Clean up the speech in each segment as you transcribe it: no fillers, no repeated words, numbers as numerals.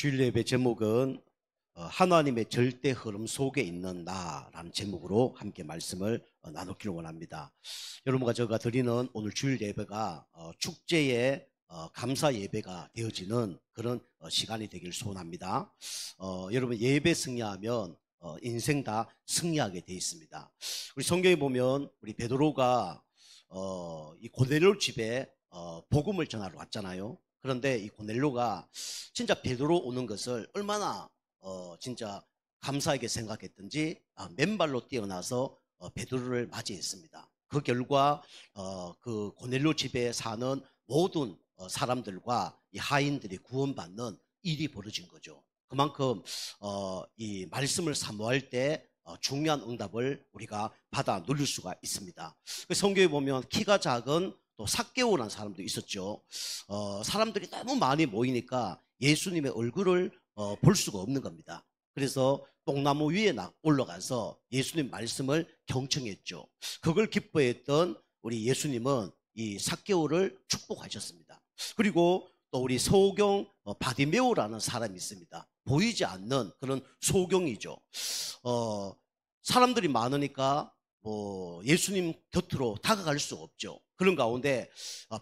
주일 예배 제목은 하나님의 절대 흐름 속에 있는 나라는 제목으로 함께 말씀을 나누기를 원합니다. 여러분과 제가 드리는 오늘 주일 예배가 축제의 감사 예배가 되어지는 그런 시간이 되길 소원합니다. 여러분, 예배 승리하면 인생 다 승리하게 되어 있습니다. 우리 성경에 보면 우리 베드로가 이 고넬료 집에 복음을 전하러 왔잖아요. 그런데 이 고넬료가 진짜 베드로 오는 것을 얼마나 진짜 감사하게 생각했던지 맨발로 뛰어나서 베드로를 맞이했습니다. 그 결과 그 고넬료 집에 사는 모든 사람들과 이 하인들이 구원받는 일이 벌어진 거죠. 그만큼 이 말씀을 사모할 때 중요한 응답을 우리가 받아 누릴 수가 있습니다. 성경에 보면 키가 작은 또 삭개오라는 사람도 있었죠. 사람들이 너무 많이 모이니까 예수님의 얼굴을 볼 수가 없는 겁니다. 그래서 뽕나무 위에 올라가서 예수님 말씀을 경청했죠. 그걸 기뻐했던 우리 예수님은 이 삭개오를 축복하셨습니다. 그리고 또 우리 소경 바디메오라는 사람이 있습니다. 보이지 않는 그런 소경이죠. 사람들이 많으니까 예수님 곁으로 다가갈 수 없죠. 그런 가운데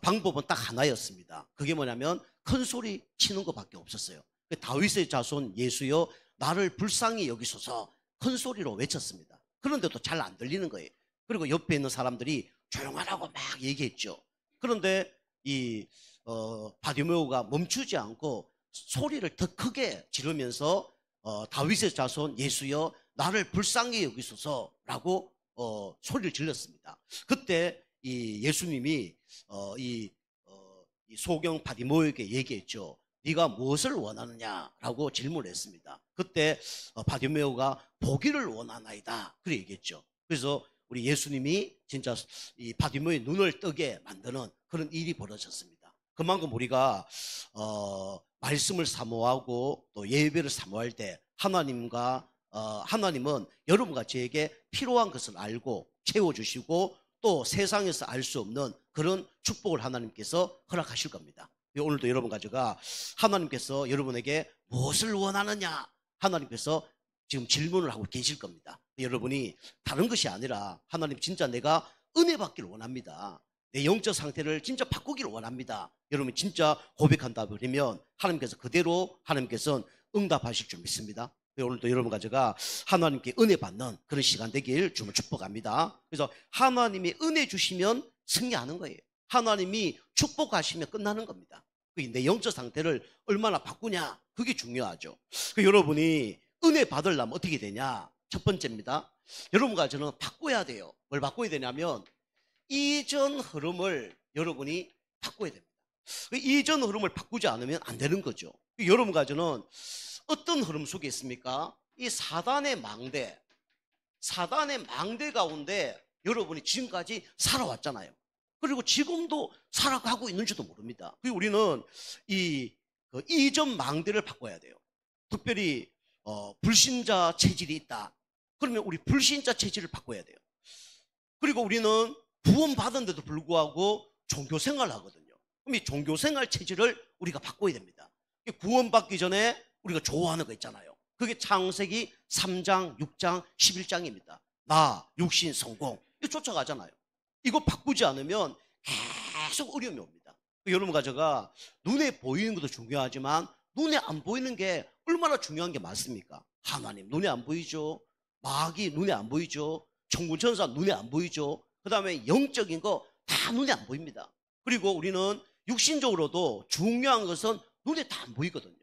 방법은 딱 하나였습니다. 그게 뭐냐면 큰 소리 치는 것밖에 없었어요. 다윗의 자손 예수여 나를 불쌍히 여기소서 큰 소리로 외쳤습니다. 그런데도 잘 안 들리는 거예요. 그리고 옆에 있는 사람들이 조용하라고 막 얘기했죠. 그런데 이 바디메오가 멈추지 않고 소리를 더 크게 지르면서 다윗의 자손 예수여 나를 불쌍히 여기소서라고 소리를 질렀습니다. 그때 이 예수님이 이 소경 바디메오에게 얘기했죠. 네가 무엇을 원하느냐라고 질문을 했습니다. 그때 바디메오가 보기를 원하나이다 그렇게 얘기했죠. 그래서 우리 예수님이 진짜 이 바디메오의 눈을 뜨게 만드는 그런 일이 벌어졌습니다. 그만큼 우리가 말씀을 사모하고 또 예배를 사모할 때 하나님은 여러분과 저에게 필요한 것을 알고 채워주시고 또 세상에서 알 수 없는 그런 축복을 하나님께서 허락하실 겁니다. 오늘도 여러분과 제가 하나님께서 여러분에게 무엇을 원하느냐 하나님께서 지금 질문을 하고 계실 겁니다. 여러분이 다른 것이 아니라 하나님 진짜 내가 은혜 받기를 원합니다. 내 영적 상태를 진짜 바꾸기를 원합니다. 여러분 진짜 고백한다 그러면 하나님께서 그대로 하나님께서는 응답하실 줄 믿습니다. 오늘도 여러분과 제가 하나님께 은혜 받는 그런 시간 되길 주님을 축복합니다. 그래서 하나님이 은혜 주시면 승리하는 거예요. 하나님이 축복하시면 끝나는 겁니다. 내 영적 상태를 얼마나 바꾸냐 그게 중요하죠. 여러분이 은혜 받으려면 어떻게 되냐. 첫 번째입니다. 여러분과 저는 바꿔야 돼요. 뭘 바꿔야 되냐면 이전 흐름을 여러분이 바꿔야 됩니다. 이전 흐름을 바꾸지 않으면 안 되는 거죠. 여러분과 저는 어떤 흐름 속에 있습니까? 이 사단의 망대 가운데 여러분이 지금까지 살아왔잖아요. 그리고 지금도 살아가고 있는지도 모릅니다. 그리고 우리는 이전 망대를 바꿔야 돼요. 특별히 불신자 체질이 있다. 그러면 우리 불신자 체질을 바꿔야 돼요. 그리고 우리는 구원받은데도 불구하고 종교생활을 하거든요. 그럼 이 종교생활 체질을 우리가 바꿔야 됩니다. 구원받기 전에 우리가 좋아하는 거 있잖아요. 그게 창세기 3장, 6장, 11장입니다. 나, 육신, 성공. 이거 쫓아가잖아요. 이거 바꾸지 않으면 계속 어려움이 옵니다. 여러분과 제가 눈에 보이는 것도 중요하지만 눈에 안 보이는 게 얼마나 중요한 게 많습니까? 하나님 눈에 안 보이죠. 마귀 눈에 안 보이죠. 천군천사 눈에 안 보이죠. 그 다음에 영적인 거 다 눈에 안 보입니다. 그리고 우리는 육신적으로도 중요한 것은 눈에 다 안 보이거든요.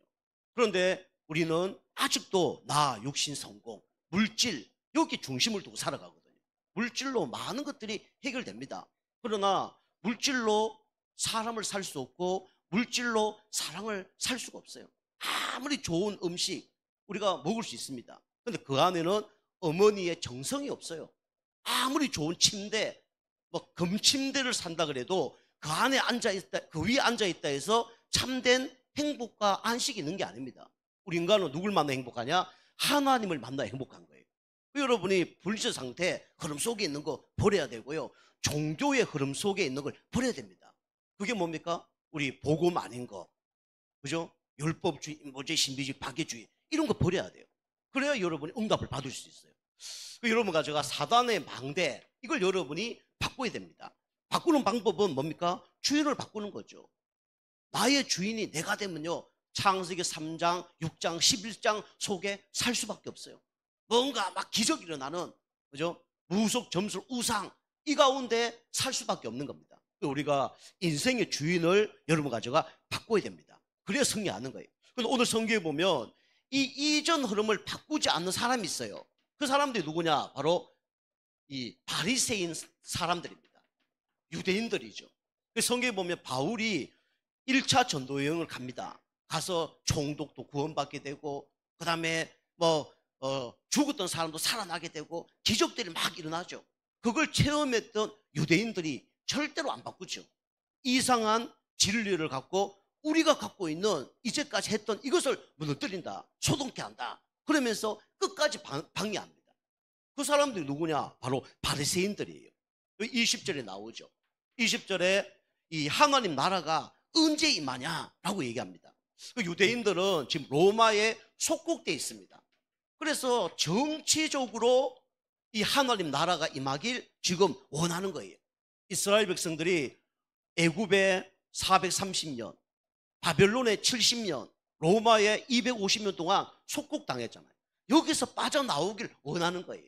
그런데 우리는 아직도 나, 육신, 성공, 물질 여기 중심을 두고 살아가거든요. 물질로 많은 것들이 해결됩니다. 그러나 물질로 사람을 살 수 없고 물질로 사랑을 살 수가 없어요. 아무리 좋은 음식 우리가 먹을 수 있습니다. 그런데 그 안에는 어머니의 정성이 없어요. 아무리 좋은 침대, 금침대를 산다 그래도 그 안에 앉아있다, 그 위에 앉아있다 해서 참된 행복과 안식이 있는 게 아닙니다. 우리 인간은 누굴 만나 행복하냐? 하나님을 만나 행복한 거예요. 여러분이 불신 상태 흐름 속에 있는 거 버려야 되고요. 종교의 흐름 속에 있는 걸 버려야 됩니다. 그게 뭡니까? 우리 복음 아닌 거, 그죠? 율법주의, 인본주의, 신비주의, 박애주의 이런 거 버려야 돼요. 그래야 여러분이 응답을 받을 수 있어요. 여러분과 제가 사단의 망대 이걸 여러분이 바꿔야 됩니다. 바꾸는 방법은 뭡니까? 주인을 바꾸는 거죠. 나의 주인이 내가 되면요, 창세기 3장, 6장, 11장 속에 살 수밖에 없어요. 뭔가 막 기적이 일어나는, 그죠? 무속, 점술, 우상 이 가운데 살 수밖에 없는 겁니다. 우리가 인생의 주인을 여러분과 제가 바꿔야 됩니다. 그래야 승리하는 거예요. 그런데 오늘 성경에 보면 이 이전 흐름을 바꾸지 않는 사람이 있어요. 그 사람들이 누구냐? 바로 이 바리새인 사람들입니다. 유대인들이죠. 성경에 보면 바울이 1차 전도 여행을 갑니다. 가서 총독도 구원받게 되고, 그 다음에 죽었던 사람도 살아나게 되고, 기적들이 막 일어나죠. 그걸 체험했던 유대인들이 절대로 안 바꾸죠. 이상한 진리를 갖고 우리가 갖고 있는 이제까지 했던 이것을 무너뜨린다, 소동케 한다, 그러면서 끝까지 방해합니다. 그 사람들이 누구냐? 바로 바리새인들이에요. 20절에 나오죠. 20절에 이 하나님 나라가 언제 임하냐라고 얘기합니다. 유대인들은 지금 로마에 속국되어 있습니다. 그래서 정치적으로 이 하나님 나라가 임하길 지금 원하는 거예요. 이스라엘 백성들이 애굽에 430년, 바벨론에 70년, 로마에 250년 동안 속국당했잖아요. 여기서 빠져나오길 원하는 거예요.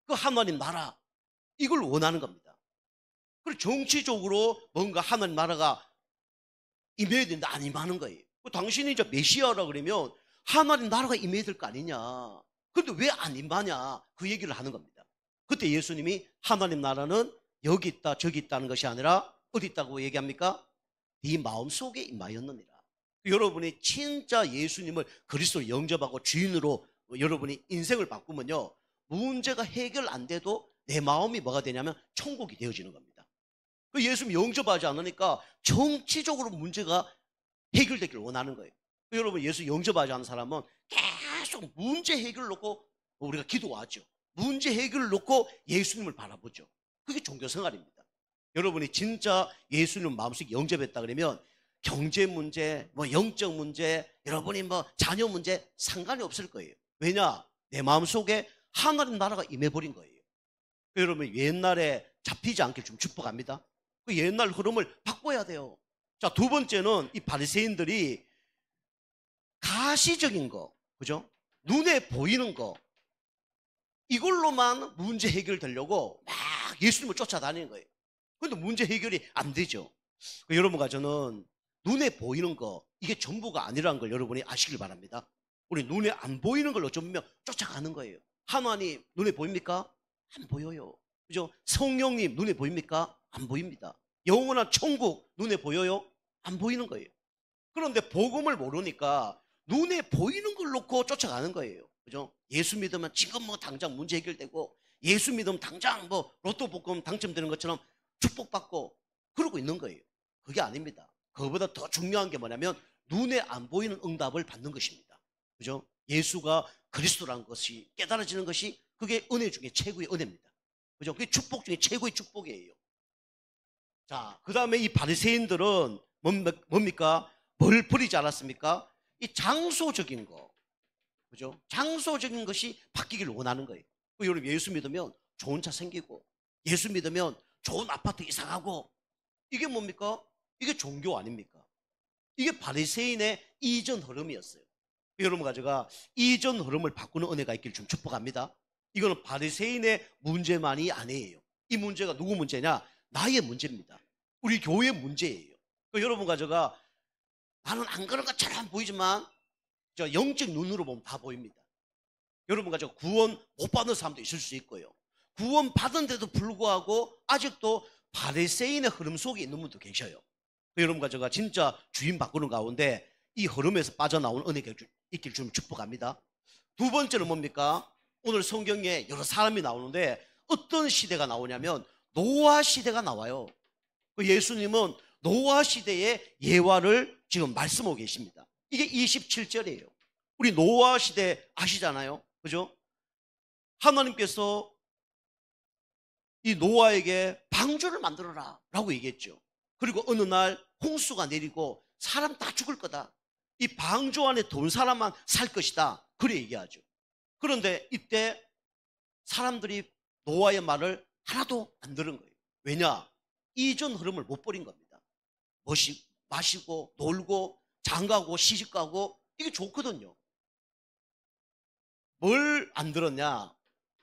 그 하나님 나라, 이걸 원하는 겁니다. 그리고 정치적으로 뭔가 하나님 나라가 임해야 되는데 안 임하는 거예요. 당신이 이제 메시아라 그러면 하나님 나라가 임해야 될 거 아니냐. 그런데 왜 안 임하냐, 그 얘기를 하는 겁니다. 그때 예수님이 하나님 나라는 여기 있다 저기 있다는 것이 아니라 어디 있다고 얘기합니까? 네 마음속에 임하였느니라. 여러분이 진짜 예수님을 그리스도로 영접하고 주인으로 여러분이 인생을 바꾸면요, 문제가 해결 안 돼도 내 마음이 뭐가 되냐면 천국이 되어지는 겁니다. 예수님 영접하지 않으니까 정치적으로 문제가 해결되기를 원하는 거예요. 여러분, 예수 영접하지 않는 사람은 계속 문제 해결을 놓고 우리가 기도하죠. 문제 해결을 놓고 예수님을 바라보죠. 그게 종교 생활입니다. 여러분이 진짜 예수님 마음속에 영접했다 그러면 경제 문제, 영적 문제, 여러분이 자녀 문제 상관이 없을 거예요. 왜냐? 내 마음속에 하나님 나라가 임해버린 거예요. 여러분, 옛날에 잡히지 않게 좀 축복합니다. 그 옛날 흐름을 바꿔야 돼요. 자, 두 번째는 이 바리새인들이 가시적인 거, 그죠? 눈에 보이는 거, 이걸로만 문제 해결되려고 막 예수님을 쫓아다니는 거예요. 그런데 문제 해결이 안 되죠. 여러분과 저는 눈에 보이는 거, 이게 전부가 아니라는 걸 여러분이 아시길 바랍니다. 우리 눈에 안 보이는 걸 어쩌면 쫓아가는 거예요. 하나님 눈에 보입니까? 안 보여요. 그죠? 성령님 눈에 보입니까? 안 보입니다. 영원한 천국 눈에 보여요? 안 보이는 거예요. 그런데 복음을 모르니까 눈에 보이는 걸 놓고 쫓아가는 거예요. 그죠? 예수 믿으면 지금 당장 문제 해결되고, 예수 믿으면 당장 로또 복권 당첨되는 것처럼 축복받고 그러고 있는 거예요. 그게 아닙니다. 그거보다 더 중요한 게 뭐냐면 눈에 안 보이는 응답을 받는 것입니다. 그죠? 예수가 그리스도라는 것이 깨달아지는 것이 그게 은혜 중에 최고의 은혜입니다. 그죠? 그게 축복 중에 최고의 축복이에요. 자, 그 다음에 이 바리새인들은 뭡니까? 뭘 버리지 않았습니까? 이 장소적인 거, 그죠? 장소적인 것이 바뀌기를 원하는 거예요. 여러분, 예수 믿으면 좋은 차 생기고, 예수 믿으면 좋은 아파트 이사가고, 이게 뭡니까? 이게 종교 아닙니까? 이게 바리새인의 이전 흐름이었어요. 여러분과 제가 이전 흐름을 바꾸는 은혜가 있기를 좀 축복합니다. 이거는 바리새인의 문제만이 아니에요. 이 문제가 누구 문제냐? 나의 문제입니다. 우리 교회의 문제예요. 여러분과 제가 나는 안 그런 것처럼 보이지만 저 영적 눈으로 보면 다 보입니다. 여러분과 제가 구원 못 받는 사람도 있을 수 있고요. 구원 받은데도 불구하고 아직도 바리새인의 흐름 속에 있는 분도 계셔요. 여러분과 제가 진짜 주인 바꾸는 가운데 이 흐름에서 빠져나온 은혜가 있길 좀 축복합니다. 두 번째는 뭡니까? 오늘 성경에 여러 사람이 나오는데 어떤 시대가 나오냐면 노아 시대가 나와요. 예수님은 노아 시대의 예화를 지금 말씀하고 계십니다. 이게 27절이에요. 우리 노아 시대 아시잖아요. 그죠? 하나님께서 이 노아에게 방주를 만들어라 라고 얘기했죠. 그리고 어느 날 홍수가 내리고 사람 다 죽을 거다. 이 방주 안에 돈 사람만 살 것이다. 그래 얘기하죠. 그런데 이때 사람들이 노아의 말을 하나도 안 들은 거예요. 왜냐? 이전 흐름을 못 버린 겁니다. 마시고 놀고 장가고 시집가고 이게 좋거든요. 뭘 안 들었냐?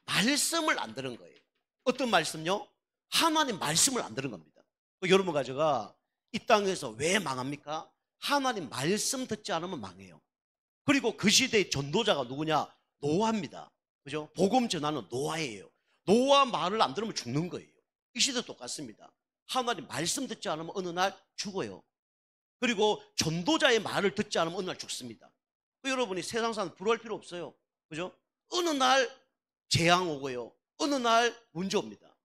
말씀을 안 들은 거예요. 어떤 말씀요? 하나님 말씀을 안 들은 겁니다. 여러분 가져가 이 땅에서 왜 망합니까? 하나님 말씀 듣지 않으면 망해요. 그리고 그 시대의 전도자가 누구냐? 노아입니다. 그죠? 복음 전하는 노아예요. 노아 말을 안 들으면 죽는 거예요. 이 시대도 똑같습니다. 하나님 말씀 듣지 않으면 어느 날 죽어요. 그리고 전도자의 말을 듣지 않으면 어느 날 죽습니다. 여러분이 세상 사람 부러워할 필요 없어요. 그죠? 어느 날 재앙 오고요. 어느 날 문제 옵니다.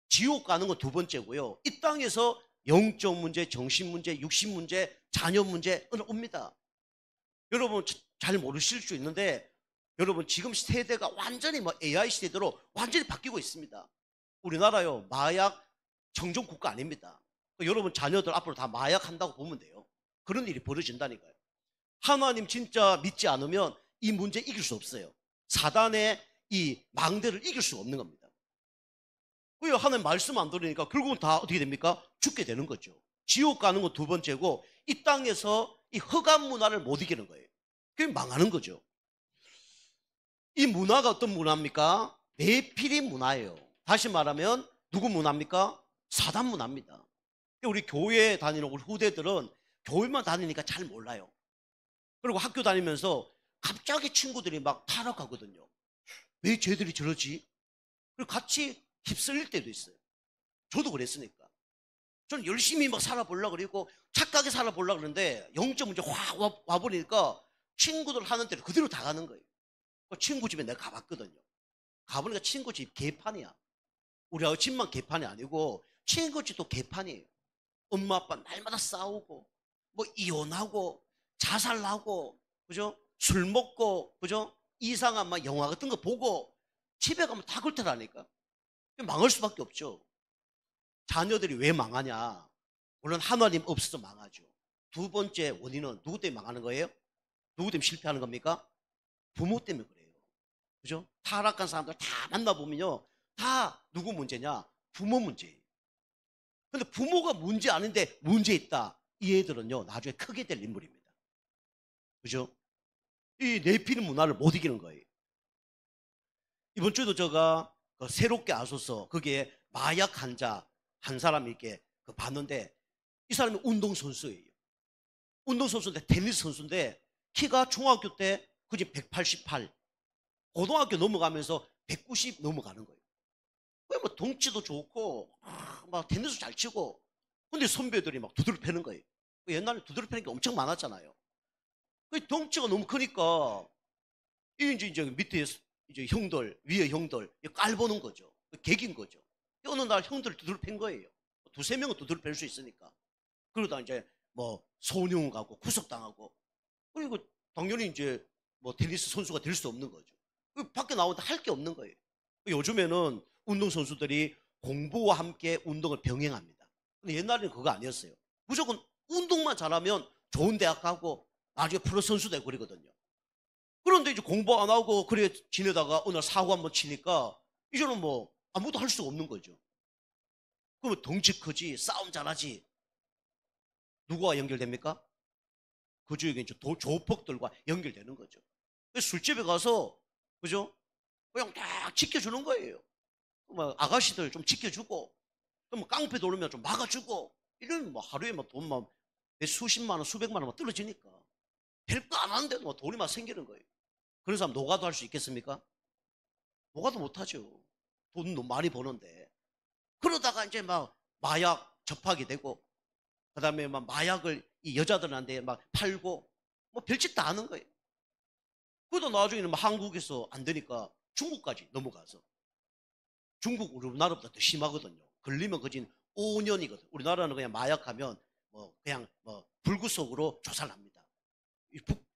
지옥 가는 건 두 번째고요. 이 땅에서 영적 문제, 정신 문제, 육신 문제, 자녀 문제 옵니다. 여러분 잘 모르실 수 있는데 여러분 지금 세대가 완전히 AI 시대대로 완전히 바뀌고 있습니다. 우리나라요 마약 청정 국가 아닙니다. 여러분 자녀들 앞으로 다 마약 한다고 보면 돼요. 그런 일이 벌어진다니까요. 하나님 진짜 믿지 않으면 이 문제 이길 수 없어요. 사단의 이 망대를 이길 수 없는 겁니다. 왜 하나님 말씀 안 들으니까 결국은 다 어떻게 됩니까? 죽게 되는 거죠. 지옥 가는 건 두 번째고 이 땅에서 이 흑암 문화를 못 이기는 거예요. 그게 망하는 거죠. 이 문화가 어떤 문화입니까? 네피림 문화예요. 다시 말하면 누구 문화입니까? 사단 문화입니다. 우리 교회 다니는 우리 후대들은 교회만 다니니까 잘 몰라요. 그리고 학교 다니면서 갑자기 친구들이 막 타락하거든요. 왜 쟤들이 저러지? 그리고 같이 휩쓸릴 때도 있어요. 저도 그랬으니까. 저는 열심히 막 살아보려고 그러고 착하게 살아보려고 그러는데 영적 문제 확 와버리니까 친구들 하는 대로 그대로 다 가는 거예요. 친구 집에 내가 가봤거든요. 가보니까 친구 집 개판이야. 우리 집만 개판이 아니고 친구 집도 개판이에요. 엄마 아빠 날마다 싸우고 뭐 이혼하고 자살하고 그죠? 술 먹고 그죠? 이상한 막 영화 같은 거 보고 집에 가면 다 그렇더라니까. 망할 수밖에 없죠. 자녀들이 왜 망하냐? 물론 하나님 없어서 망하죠. 두 번째 원인은 누구 때문에 망하는 거예요? 누구 때문에 실패하는 겁니까? 부모 때문에 그래요. 그죠? 타락한 사람들 다 만나보면요. 다 누구 문제냐? 부모 문제예요. 근데 부모가 문제 아닌데 문제 있다. 이 애들은요. 나중에 크게 될 인물입니다. 그죠? 이 내피는 문화를 못 이기는 거예요. 이번 주도 제가 새롭게 아소서 거기에 마약 환자 한 사람이 이렇게 봤는데 이 사람이 운동선수예요. 운동선수인데 테니스 선수인데 키가 중학교 때 그지 188 고등학교 넘어가면서 190 넘어가는 거예요. 뭐 덩치도 좋고 막 테니스 잘 치고 근데 선배들이 막 두드려 패는 거예요. 옛날에 두드려 패는 게 엄청 많았잖아요. 그 덩치가 너무 크니까 이제 밑에 이제 형들 위에 형들 깔보는 거죠. 개긴 거죠. 어느 날 형들 두드려 팬 거예요. 두세 명은 두드려 팰 수 있으니까. 그러다 이제 뭐 소뇽 가고 구속당하고 그리고 당연히 이제 뭐 테니스 선수가 될 수 없는 거죠. 밖에 나오는데 할 게 없는 거예요. 요즘에는 운동선수들이 공부와 함께 운동을 병행합니다. 근데 옛날에는 그거 아니었어요. 무조건 운동만 잘하면 좋은 대학 가고 나중에 프로 선수 되고 그러거든요. 그런데 이제 공부 안 하고 그래 지내다가 어느 날 사고 한번 치니까 이제는 뭐 아무것도 할 수가 없는 거죠. 그러면 덩치 크지 싸움 잘하지 누구와 연결됩니까? 그 중에 이제 조폭들과 연결되는 거죠. 술집에 가서 그죠? 그냥 딱 지켜주는 거예요. 뭐 아가씨들 좀 지켜주고, 뭐 깡패 돌면 좀 막아주고, 이러면 뭐 하루에 뭐 돈만 수십만 원, 수백만 원만 떨어지니까 별거 안 하는데도 뭐 돈이 막 생기는 거예요. 그런 사람 노가도 할 수 있겠습니까? 노가도 못하죠. 돈 너무 많이 버는데. 그러다가 이제 막 마약 접하게 되고, 그 다음에 막 마약을 이 여자들한테 막 팔고, 뭐 별짓 다 하는 거예요. 그러다 나중에는 막 한국에서 안 되니까 중국까지 넘어가서 중국 우리나라보다 더 심하거든요. 걸리면 그진 5년이거든. 우리나라는 그냥 마약하면 뭐 그냥 뭐 불구속으로 조사를 합니다.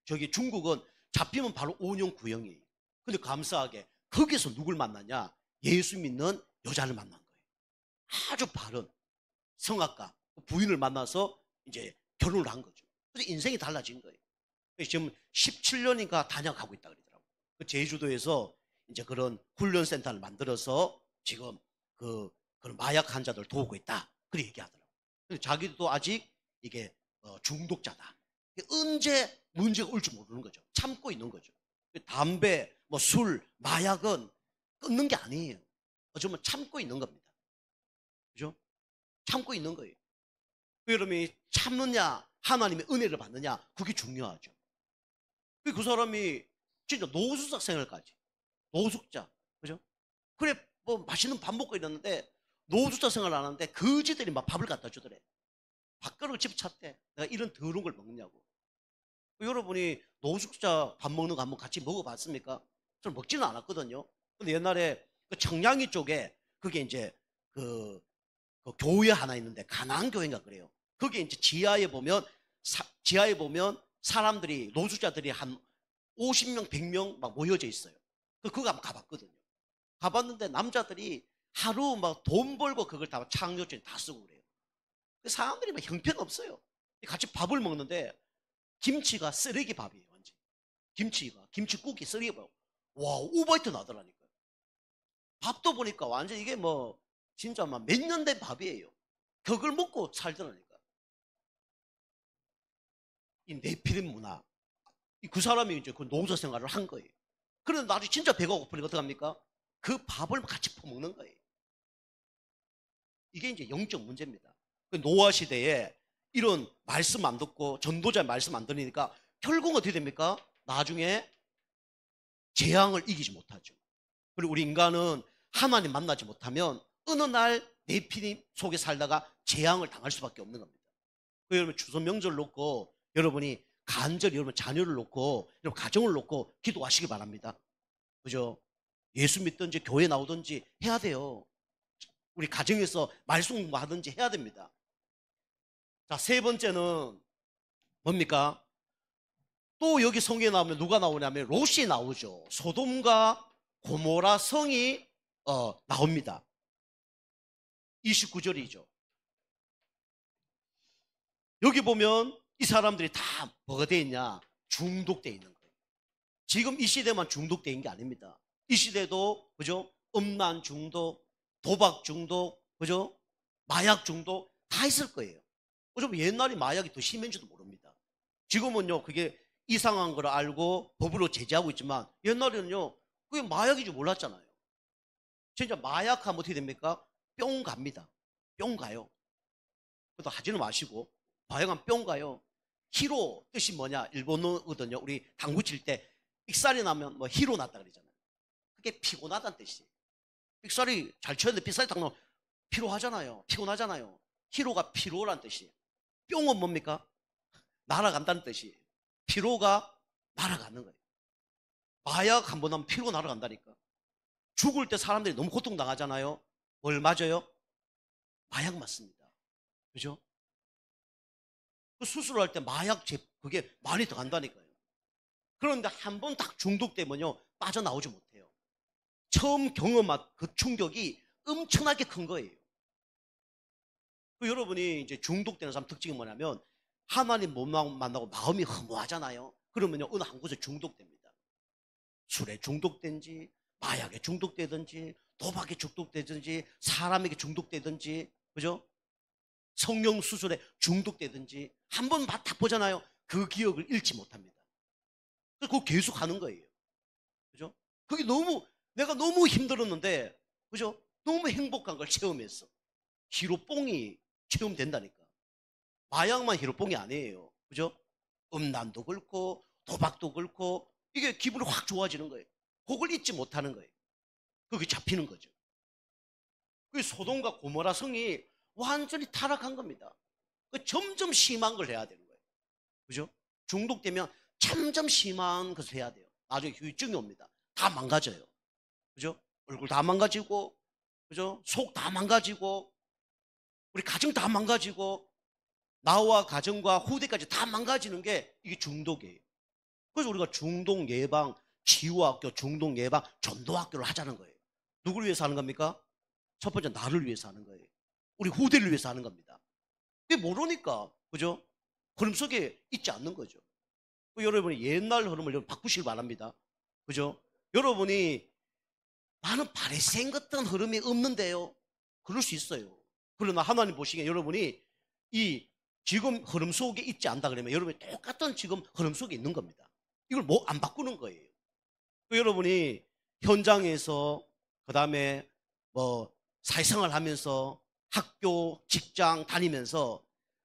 저기 중국은 잡히면 바로 5년 구형이에요. 근데 감사하게 거기서 누굴 만나냐? 예수 믿는 여자를 만난 거예요. 아주 바른 성악가 부인을 만나서 이제 결혼을 한 거죠. 그래서 인생이 달라진 거예요. 지금 17년인가 단약하고 있다 그러더라고요. 그 제주도에서 이제 그런 훈련센터를 만들어서 지금 그런 마약 환자들 도우고 있다. 그렇게 얘기하더라고요. 근데 자기도 아직 이게 중독자다. 언제 문제가 올지 모르는 거죠. 참고 있는 거죠. 담배, 뭐 술, 마약은 끊는 게 아니에요. 어쩌면 참고 있는 겁니다. 그죠? 참고 있는 거예요. 여러분이 참느냐, 하나님의 은혜를 받느냐, 그게 중요하죠. 그 사람이 진짜 노숙자 생활까지. 노숙자. 그죠? 그래, 뭐 맛있는 밥 먹고 이랬는데, 노숙자 생활 안 하는데, 거지들이 막 밥을 갖다 주더래. 밥그릇을 집찾대. 내가 이런 더러운 걸 먹냐고. 여러분이 노숙자 밥 먹는 거 한번 같이 먹어봤습니까? 저는 먹지는 않았거든요. 근데 옛날에 그 청량리 쪽에 그게 이제 그 교회 하나 있는데 가나안 교회인가 그래요. 거기 이제 지하에 보면 사람들이 노숙자들이 한 50명, 100명 막 모여져 있어요. 그거 한번 가봤거든요. 가봤는데 남자들이 하루 막 돈 벌고 그걸 다 창조증 다 쓰고 그래요. 사람들이 막 형편없어요. 같이 밥을 먹는데 김치가 쓰레기 밥이에요. 완전 김치국이 쓰레기 밥. 와, 우바이트 나더라니까요. 밥도 보니까 완전 이게 뭐 진짜 막 몇 년 된 밥이에요. 그걸 먹고 살더라니까. 이 네피림 문화. 그 사람이 이제 그 노조 생활을 한 거예요. 그런데 나중에 진짜 배가 고프니까 어떡합니까? 그 밥을 같이 퍼먹는 거예요. 이게 이제 영적 문제입니다. 그 노아 시대에 이런 말씀 안 듣고 전도자의 말씀 안 들으니까 결국 어떻게 됩니까? 나중에 재앙을 이기지 못하죠. 그리고 우리 인간은 하나님 만나지 못하면 어느 날 네피림 속에 살다가 재앙을 당할 수밖에 없는 겁니다. 여러분 추석 명절 놓고 여러분이 간절히 여러분 자녀를 놓고 여러분 가정을 놓고 기도하시기 바랍니다. 그죠? 예수 믿든지 교회 나오든지 해야 돼요. 우리 가정에서 말씀 공부하든지 해야 됩니다. 자, 세 번째는 뭡니까? 또 여기 성경에 나오면 누가 나오냐면 롯이 나오죠. 소돔과 고모라 성이 나옵니다. 29절이죠. 여기 보면 이 사람들이 다 뭐가 되어 있냐? 중독되어 있는 거예요. 지금 이 시대만 중독되어 있는 게 아닙니다. 이 시대도 그죠? 음란 중독, 도박 중독, 그죠? 마약 중독 다 있을 거예요. 좀 옛날에 마약이 더 심했는지도 모릅니다. 지금은요 그게 이상한 걸 알고 법으로 제재하고 있지만 옛날에는요 그게 마약인 줄 몰랐잖아요. 진짜 마약하면 어떻게 됩니까? 뿅 갑니다. 뿅 가요. 그것도 하지는 마시고 마약하면 뿅 가요. 히로 뜻이 뭐냐? 일본어거든요. 우리 당구 칠 때 삑살이 나면 뭐 히로 났다 그러잖아요. 그게 피곤하다는 뜻이에요. 삑살이 잘 쳤는데 삑살이 딱 나면 피로하잖아요. 피곤하잖아요. 히로가 피로란 뜻이에요. 뿅은 뭡니까? 날아간다는 뜻이에요. 피로가 날아가는 거예요. 마약 한 번 하면 피로 날아간다니까. 죽을 때 사람들이 너무 고통당하잖아요. 뭘 맞아요? 마약 맞습니다. 그죠? 그 수술할 때 마약 그게 많이 들어간다니까요. 그런데 한 번 딱 중독되면요 빠져나오지 못해요. 처음 경험한 그 충격이 엄청나게 큰 거예요. 여러분이 이제 중독되는 사람 특징이 뭐냐면 하나님 못 만나고 마음이 허무하잖아요. 그러면요 어느 한 곳에 중독됩니다. 술에 중독된지 마약에 중독되든지 도박에 중독되든지 사람에게 중독되든지 그죠? 성령 수술에 중독되든지 한 번 맡아보잖아요. 그 기억을 잃지 못합니다. 그래서 그거 계속 하는 거예요. 그죠? 그게 내가 너무 힘들었는데 그죠? 너무 행복한 걸 체험했어. 히로뽕이 체험된다니까. 마약만 히로뽕이 아니에요. 그죠? 음란도 그렇고 도박도 그렇고 이게 기분이 확 좋아지는 거예요. 그걸 잊지 못하는 거예요. 그게 잡히는 거죠. 그 소돔과 고모라 성이 완전히 타락한 겁니다. 점점 심한 걸 해야 되는 거예요. 그죠? 중독되면 점점 심한 것을 해야 돼요. 나중에 후유증이 옵니다. 다 망가져요. 그죠? 얼굴 다 망가지고, 그죠? 속 다 망가지고, 우리 가정 다 망가지고, 나와 가정과 후대까지 다 망가지는 게 이게 중독이에요. 그래서 우리가 중독 예방 치유학교, 중독 예방 전도학교를 하자는 거예요. 누구를 위해서 하는 겁니까? 첫 번째 나를 위해서 하는 거예요. 우리 후대를 위해서 하는 겁니다. 그게 모르니까 그죠? 그럼 속에 있지 않는 거죠. 여러분이 옛날 흐름을 여러분 바꾸시길 바랍니다. 그죠? 여러분이 나는 바리새인 같은 흐름이 없는데요. 그럴 수 있어요. 그러나 하나님 보시기에 여러분이 이 지금 흐름 속에 있지 않다 그러면 여러분이 똑같은 지금 흐름 속에 있는 겁니다. 이걸 뭐 안 바꾸는 거예요. 여러분이 현장에서 그다음에 뭐 사회생활 하면서 학교, 직장 다니면서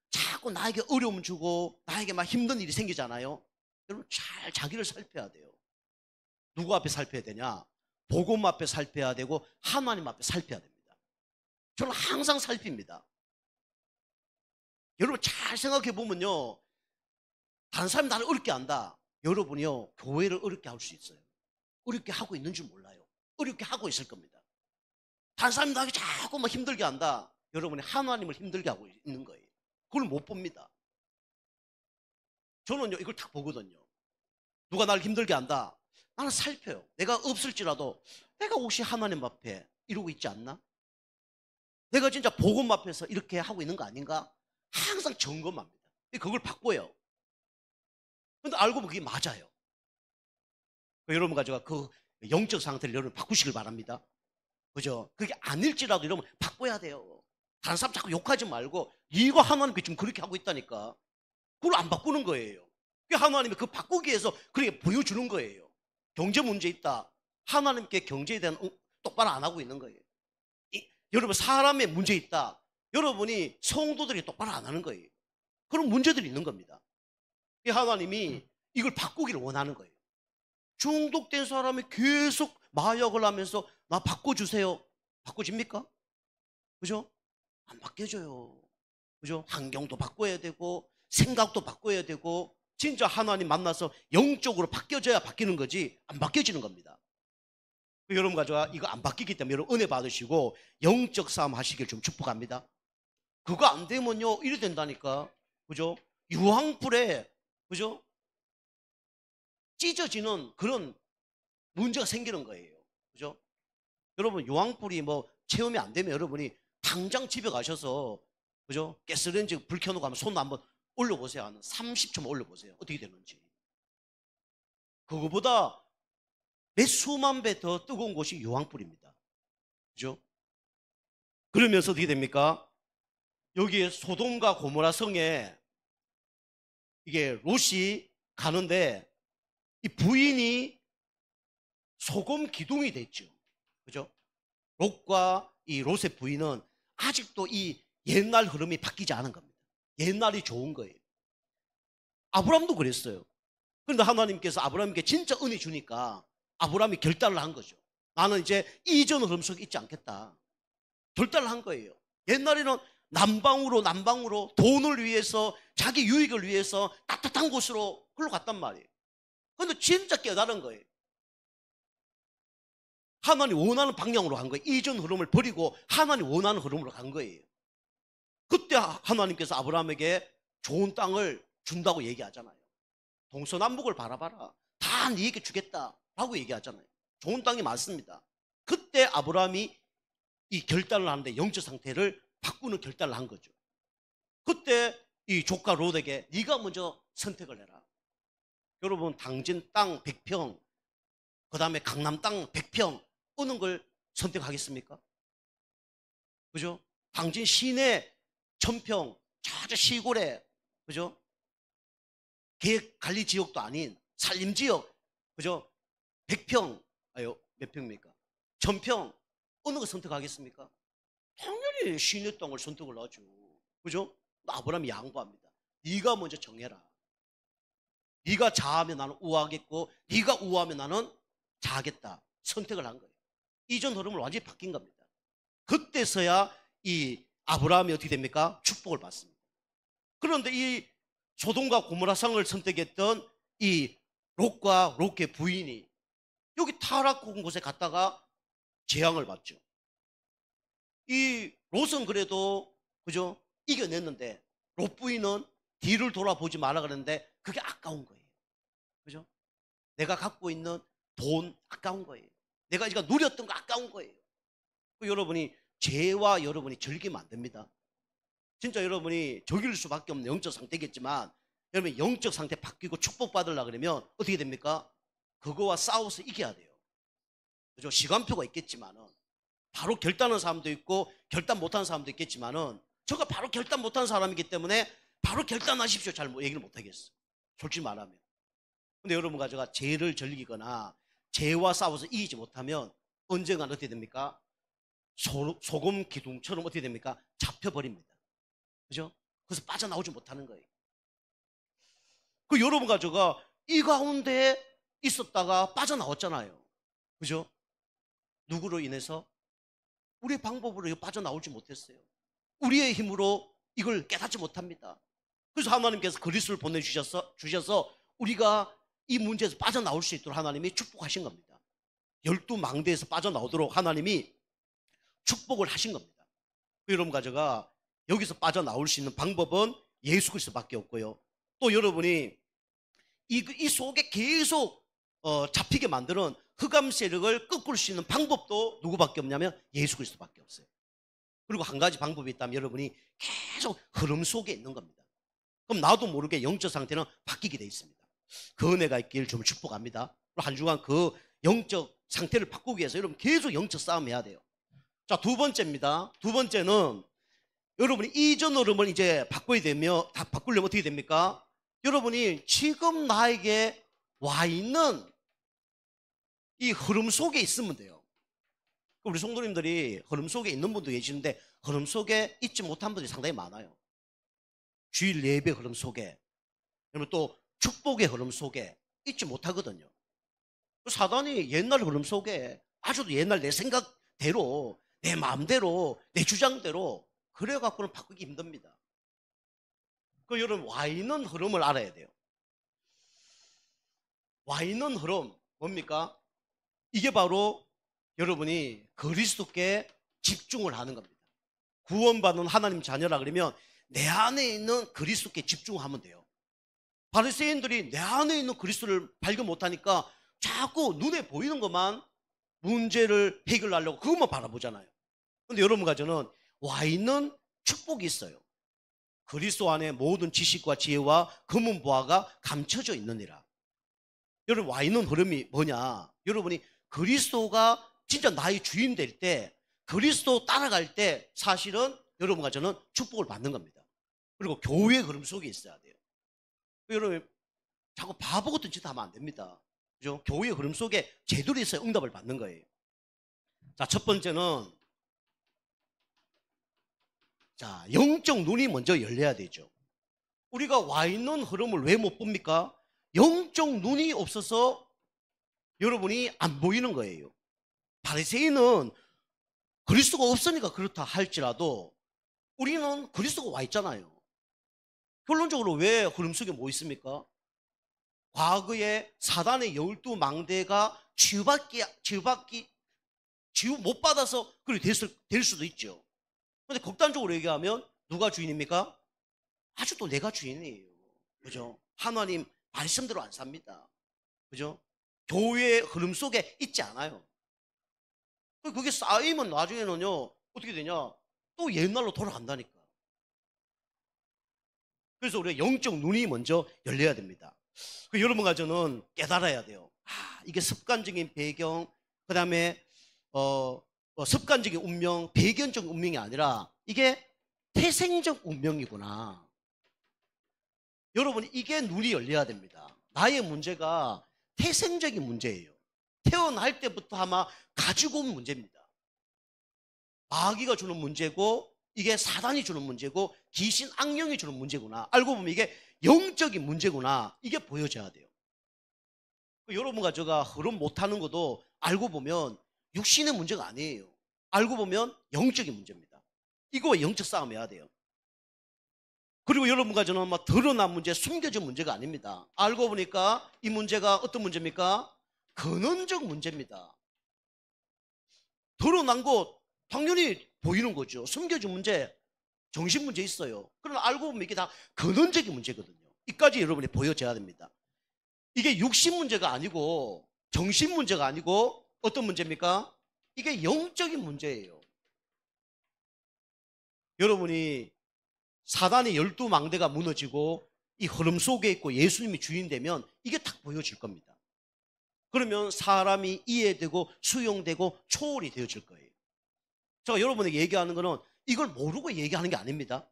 자꾸 나에게 어려움 주고 나에게 막 힘든 일이 생기잖아요. 여러분 잘 자기를 살펴야 돼요. 누구 앞에 살펴야 되냐? 복음 앞에 살펴야 되고 하나님 앞에 살펴야 됩니다. 저는 항상 살핍니다. 여러분 잘 생각해 보면요, 다른 사람이 나를 어렵게 한다. 여러분이요 교회를 어렵게 할 수 있어요. 어렵게 하고 있는 줄 몰라요. 어렵게 하고 있을 겁니다. 다른 사람이 나에게 자꾸 막 힘들게 한다. 여러분이 하나님을 힘들게 하고 있는 거예요. 그걸 못 봅니다. 저는요 이걸 딱 보거든요. 누가 나를 힘들게 한다. 나는 살펴요. 내가 없을지라도 내가 혹시 하나님 앞에 이러고 있지 않나? 내가 진짜 복음 앞에서 이렇게 하고 있는 거 아닌가? 항상 점검합니다. 그걸 바꿔요. 근데 알고 보면 그게 맞아요. 여러분 가지고 그 영적 상태를 여러분 바꾸시길 바랍니다. 그죠? 그게 아닐지라도 여러분 바꿔야 돼요. 다른 사람 자꾸 욕하지 말고 이거 하나님께 지금 그렇게 하고 있다니까. 그걸 안 바꾸는 거예요. 하나님이 그 바꾸기 위해서 그렇게 보여주는 거예요. 경제 문제 있다. 하나님께 경제에 대한 똑바로 안 하고 있는 거예요. 여러분 사람의 문제 있다. 여러분이 성도들이 똑바로 안 하는 거예요. 그런 문제들이 있는 겁니다. 하나님이 이걸 바꾸기를 원하는 거예요. 중독된 사람이 계속 마약을 하면서 나 바꿔주세요. 바꿔집니까? 그죠? 안 바뀌어져요. 그죠? 환경도 바꿔야 되고 생각도 바꿔야 되고 진짜 하나님 만나서 영적으로 바뀌어져야 바뀌는 거지 안 바뀌어지는 겁니다. 여러분 가져와 이거 안 바뀌기 때문에 여러분 은혜 받으시고 영적 싸움 하시길 좀 축복합니다. 그거 안 되면요 이래 된다니까. 그죠? 유황불에 그죠? 찢어지는 그런 문제가 생기는 거예요. 그죠? 여러분 유황불이 뭐 체험이 안 되면 여러분이 당장 집에 가셔서 그죠? 가스레인지 불 켜놓고 한번 손 한번 올려보세요. 한 30초만 올려보세요. 어떻게 되는지. 그거보다 몇 수만 배 더 뜨거운 곳이 유황불입니다. 그죠? 그러면서 어떻게 됩니까? 여기에 소돔과 고모라 성에 이게 롯이 가는데 이 부인이 소금 기둥이 됐죠. 그죠? 롯과 이 롯의 부인은 아직도 이 옛날 흐름이 바뀌지 않은 겁니다. 옛날이 좋은 거예요. 아브라함도 그랬어요. 그런데 하나님께서 아브라함에게 진짜 은혜 주니까 아브라함이 결단을 한 거죠. 나는 이제 이전 흐름 속에 있지 않겠다. 결단을 한 거예요. 옛날에는 남방으로 돈을 위해서 자기 유익을 위해서 따뜻한 곳으로 흘러갔단 말이에요. 그런데 진짜 깨달은 거예요. 하나님 원하는 방향으로 간 거예요. 이전 흐름을 버리고 하나님 원하는 흐름으로 간 거예요. 그때 하나님께서 아브라함에게 좋은 땅을 준다고 얘기하잖아요. 동서남북을 바라봐라. 다 네게 주겠다라고 얘기하잖아요. 좋은 땅이 많습니다. 그때 아브라함이 이 결단을 하는데 영적 상태를 바꾸는 결단을 한 거죠. 그때 이 조카 롯에게 네가 먼저 선택을 해라. 여러분 당진 땅 100평 그 다음에 강남 땅 100평 어느 걸 선택하겠습니까? 그죠? 당진 시내 1000평 저 시골에 그죠? 계획관리 지역도 아닌 산림지역 그죠? 100평 아유 몇 평입니까? 1000평 어느 거 선택하겠습니까? 당연히 시내 땅을 선택을 하죠. 그죠? 아브라함이 양보합니다. 네가 먼저 정해라. 네가 자하면 나는 우하겠고 네가 우하면 나는 자하겠다. 선택을 한 거예요. 이전 흐름을 완전히 바뀐 겁니다. 그때서야 이 아브라함이 어떻게 됩니까? 축복을 받습니다. 그런데 이 소돔과 고모라 성을 선택했던 이 롯과 롯의 부인이 여기 타락한 곳에 갔다가 재앙을 받죠. 이 롯은 그래도 그죠? 이겨냈는데 롯 부인은 뒤를 돌아보지 말라 그랬는데 그게 아까운 거예요. 그죠? 내가 갖고 있는 돈 아까운 거예요. 내가 지금 누렸던 거 아까운 거예요. 여러분이 죄와 여러분이 즐기면 안 됩니다. 진짜 여러분이 즐길 수밖에 없는 영적 상태겠지만 여러분 영적 상태 바뀌고 축복받으려고 그러면 어떻게 됩니까? 그거와 싸워서 이겨야 돼요. 그죠? 시간표가 있겠지만은 바로 결단하는 사람도 있고 결단 못하는 사람도 있겠지만은 저가 바로 결단 못하는 사람이기 때문에 바로 결단하십시오. 잘 얘기를 못하겠어. 솔직히 말하면. 근데 여러분과 제가 죄를 즐기거나 죄와 싸워서 이기지 못하면 언젠가 어떻게 됩니까? 소금 기둥처럼 어떻게 됩니까? 잡혀버립니다. 그죠? 그래서 빠져나오지 못하는 거예요. 그 여러분과 제가 이 가운데 있었다가 빠져나왔잖아요. 그죠? 누구로 인해서? 우리의 방법으로 빠져나오지 못했어요. 우리의 힘으로 이걸 깨닫지 못합니다. 그래서 하나님께서 그리스도를 보내주셔서 우리가 이 문제에서 빠져나올 수 있도록 하나님이 축복하신 겁니다. 12망대에서 빠져나오도록 하나님이 축복을 하신 겁니다. 여러분과 제가 여기서 빠져나올 수 있는 방법은 예수 그리스도밖에 없고요. 또 여러분이 이 속에 계속 잡히게 만드는 흑암 세력을 꺾을 수 있는 방법도 누구밖에 없냐면 예수 그리스도밖에 없어요. 그리고 한 가지 방법이 있다면 여러분이 계속 흐름 속에 있는 겁니다. 그럼 나도 모르게 영적 상태는 바뀌게 돼 있습니다. 그 은혜가 있길 좀 축복합니다. 한 주간 그 영적 상태를 바꾸기 위해서 여러분 계속 영적 싸움 해야 돼요. 자, 두 번째입니다. 두 번째는 여러분이 이전 흐름을 이제 바꾸려면 어떻게 됩니까? 여러분이 지금 나에게 와 있는 이 흐름 속에 있으면 돼요. 우리 성도님들이 흐름 속에 있는 분도 계시는데 흐름 속에 있지 못한 분들이 상당히 많아요. 주일 예배 흐름 속에, 그러면 또 축복의 흐름 속에 있지 못하거든요. 사단이 옛날 흐름 속에 아주 옛날 내 생각대로, 내 마음대로, 내 주장대로 그래갖고는 바꾸기 힘듭니다. 그 여러분 와 있는 흐름을 알아야 돼요. 와 있는 흐름 뭡니까? 이게 바로 여러분이 그리스도께 집중을 하는 겁니다. 구원받은 하나님 자녀라 그러면 내 안에 있는 그리스도께 집중하면 돼요. 바리새인들이 내 안에 있는 그리스도를 발견 못하니까 자꾸 눈에 보이는 것만 문제를 해결하려고 그것만 바라보잖아요. 그런데 여러분과 저는 와 있는 축복이 있어요. 그리스도 안에 모든 지식과 지혜와 검은 보화가 감춰져 있느니라. 여러분 와 있는 흐름이 뭐냐? 여러분이 그리스도가 진짜 나의 주인 될 때, 그리스도 따라갈 때 사실은 여러분과 저는 축복을 받는 겁니다. 그리고 교회의 흐름 속에 있어야 돼요. 여러분 자꾸 바보 같은 짓 하면 안 됩니다. 그죠? 교회의 흐름 속에 제대로 있어야 응답을 받는 거예요. 자, 첫 번째는 자, 영적 눈이 먼저 열려야 되죠. 우리가 와 있는 흐름을 왜 못 봅니까? 영적 눈이 없어서 여러분이 안 보이는 거예요. 바리새인은 그리스도가 없으니까 그렇다 할지라도 우리는 그리스도가 와 있잖아요. 결론적으로 왜 흐름 속에 뭐 있습니까? 과거에 사단의 12망대가 치유 못 받아서 그렇게 될 수도 있죠. 그런데 극단적으로 얘기하면 누가 주인입니까? 아주 또 내가 주인이에요. 그죠? 하나님 말씀대로 안 삽니다. 그죠? 교회의 흐름 속에 있지 않아요. 그게 쌓이면 나중에는요, 어떻게 되냐? 또 옛날로 돌아간다니까. 그래서 우리가 영적 눈이 먼저 열려야 됩니다. 여러분과 저는 깨달아야 돼요. 이게 습관적인 배경, 그 다음에 습관적인 운명, 배경적 운명이 아니라 이게 태생적 운명이구나. 여러분 이게 눈이 열려야 됩니다. 나의 문제가 태생적인 문제예요. 태어날 때부터 아마 가지고 온 문제입니다. 마귀가 주는 문제고 이게 사단이 주는 문제고 귀신 악령이 주는 문제구나. 알고 보면 이게 영적인 문제구나. 이게 보여져야 돼요. 여러분과 제가 흐름 못하는 것도 알고 보면 육신의 문제가 아니에요. 알고 보면 영적인 문제입니다. 이거 영적 싸움 해야 돼요. 그리고 여러분과 저는 막 드러난 문제, 숨겨진 문제가 아닙니다. 알고 보니까 이 문제가 어떤 문제입니까? 근원적 문제입니다. 드러난 것 당연히 보이는 거죠. 숨겨진 문제, 정신 문제 있어요. 그러나 알고 보면 이게 다 근원적인 문제거든요. 이까지 여러분이 보여져야 됩니다. 이게 육신 문제가 아니고 정신 문제가 아니고 어떤 문제입니까? 이게 영적인 문제예요. 여러분이 사단의 12망대가 무너지고 이 흐름 속에 있고 예수님이 주인 되면 이게 딱 보여질 겁니다. 그러면 사람이 이해되고 수용되고 초월이 되어질 거예요. 제가 여러분에게 얘기하는 거는 이걸 모르고 얘기하는 게 아닙니다.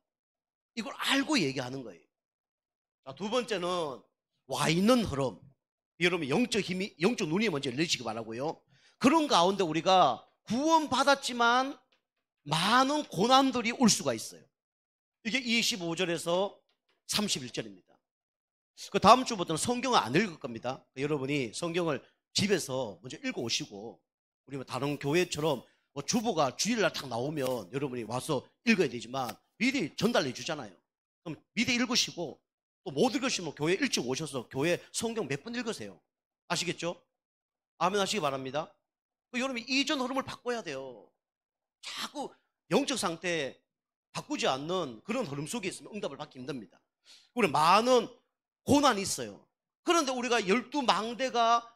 이걸 알고 얘기하는 거예요. 자, 두 번째는 와 있는 흐름. 여러분 영적 힘이, 영적 눈이 먼저 열리시기 바라고요. 그런 가운데 우리가 구원받았지만 많은 고난들이 올 수가 있어요. 이게 25절에서 31절입니다. 그 다음 주부터는 성경을 안 읽을 겁니다. 여러분이 성경을 집에서 먼저 읽어오시고, 우리 뭐 다른 교회처럼 뭐 주보가 주일날 딱 나오면 여러분이 와서 읽어야 되지만 미리 전달해 주잖아요. 그럼 미리 읽으시고, 또 못 읽으시면 교회 일찍 오셔서 교회 성경 몇 번 읽으세요. 아시겠죠? 아멘 하시기 바랍니다. 여러분이 이전 흐름을 바꿔야 돼요. 자꾸 영적 상태 바꾸지 않는 그런 흐름 속에 있으면 응답을 받기 힘듭니다. 우리 많은 고난이 있어요. 그런데 우리가 12망대가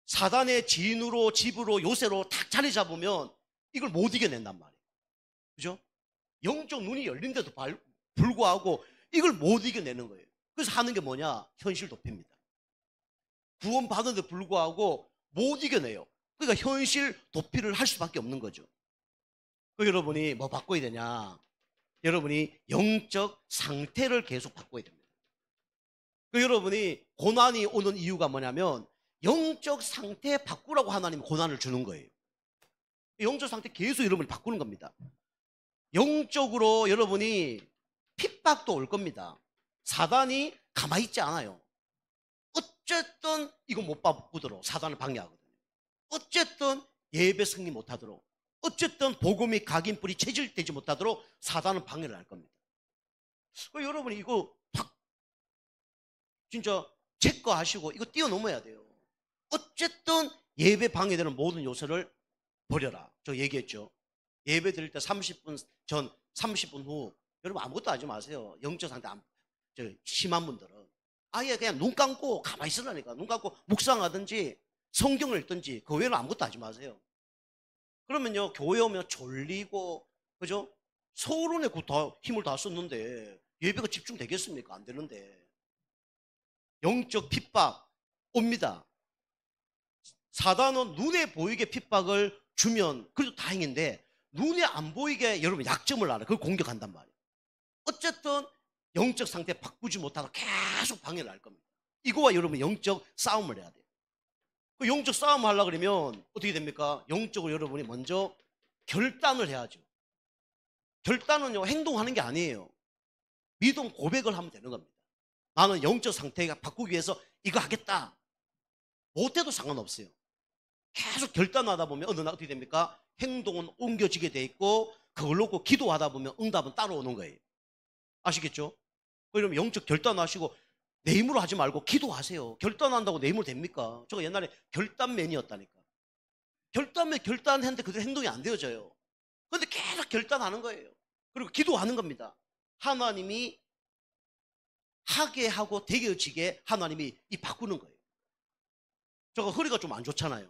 사단의 진으로, 집으로, 요새로 딱 자리 잡으면 이걸 못 이겨낸단 말이에요. 그죠? 영적 눈이 열린데도 불구하고 이걸 못 이겨내는 거예요. 그래서 하는 게 뭐냐? 현실 도피입니다. 구원 받는데 불구하고 못 이겨내요. 그러니까 현실 도피를 할 수밖에 없는 거죠. 여러분이 뭐 바꿔야 되냐? 여러분이 영적 상태를 계속 바꿔야 됩니다. 여러분이 고난이 오는 이유가 뭐냐면 영적 상태 바꾸라고 하나님이 고난을 주는 거예요. 영적 상태 계속 여러분이 바꾸는 겁니다. 영적으로 여러분이 핍박도 올 겁니다. 사단이 가만히 있지 않아요. 어쨌든 이거 못 바꾸도록 사단을 방해하거든요. 어쨌든 예배 승리 못하도록, 어쨌든 복음이 각인뿔이 체질되지 못하도록 사단은 방해를 할 겁니다. 여러분이 이거 진짜 체크하시고 이거 뛰어넘어야 돼요. 어쨌든 예배 방해되는 모든 요소를 버려라. 저 얘기했죠. 예배 드릴 때 30분 전, 30분 후 여러분 아무것도 하지 마세요. 영적 상태 심한 분들은 아예 그냥 눈 감고 가만히 있으라니까. 눈 감고 묵상하든지 성경을 읽든지 그 외에는 아무것도 하지 마세요. 그러면요, 교회 오면 졸리고, 그죠? 서울은에 다 힘을 다 썼는데 예배가 집중되겠습니까? 안 되는데. 영적 핍박 옵니다. 사단은 눈에 보이게 핍박을 주면 그래도 다행인데, 눈에 안 보이게 여러분 약점을 알아. 그걸 공격한단 말이에요. 어쨌든 영적 상태 바꾸지 못하고 계속 방해를 할 겁니다. 이거와 여러분 영적 싸움을 해야 돼요. 그 영적 싸움을 하려고 그러면 어떻게 됩니까? 영적으로 여러분이 먼저 결단을 해야죠. 결단은요, 행동하는 게 아니에요. 믿음 고백을 하면 되는 겁니다. 나는 영적 상태가 바꾸기 위해서 이거 하겠다. 못해도 상관없어요. 계속 결단하다 보면 어느 날 어떻게 됩니까? 행동은 옮겨지게 돼 있고, 그걸 놓고 기도하다 보면 응답은 따라오는 거예요. 아시겠죠? 그러면 영적 결단하시고 내 힘으로 하지 말고 기도하세요. 결단한다고 내 힘으로 됩니까? 제가 옛날에 결단맨이었다니까. 결단했는데 그대로 행동이 안 되어져요. 그런데 계속 결단하는 거예요. 그리고 기도하는 겁니다. 하나님이 하게 하고 되게지게 하나님이 바꾸는 거예요. 제가 허리가 좀 안 좋잖아요.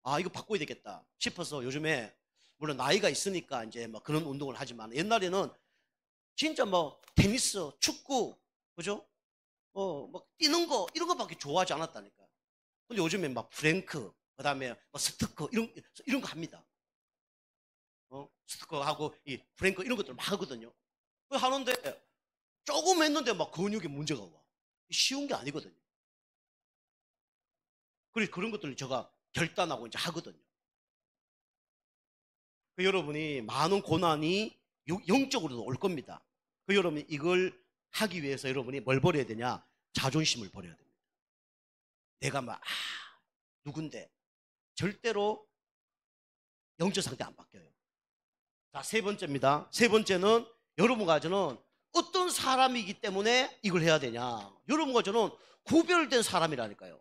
아, 이거 바꿔야 되겠다 싶어서 요즘에, 물론 나이가 있으니까 이제 뭐 그런 운동을 하지만, 옛날에는 진짜 뭐 테니스, 축구, 그죠? 막 뛰는 거, 이런 거밖에 좋아하지 않았다니까. 근데 요즘에 막 프랭크, 그 다음에 뭐 스트커, 이런 거 합니다. 스트커하고 이 프랭크 이런 것들 막 하거든요. 하는데 조금 했는데 막 근육에 문제가 와. 쉬운 게 아니거든요. 그래서 그런 것들을 제가 결단하고 이제 하거든요. 여러분이 많은 고난이 영적으로도 올 겁니다. 여러분이 이걸 하기 위해서 여러분이 뭘 버려야 되냐? 자존심을 버려야 됩니다. 내가 누군데? 절대로 영적 상태 안 바뀌어요. 자, 세 번째입니다. 세 번째는, 여러분과 저는 어떤 사람이기 때문에 이걸 해야 되냐? 여러분과 저는 구별된 사람이라니까요.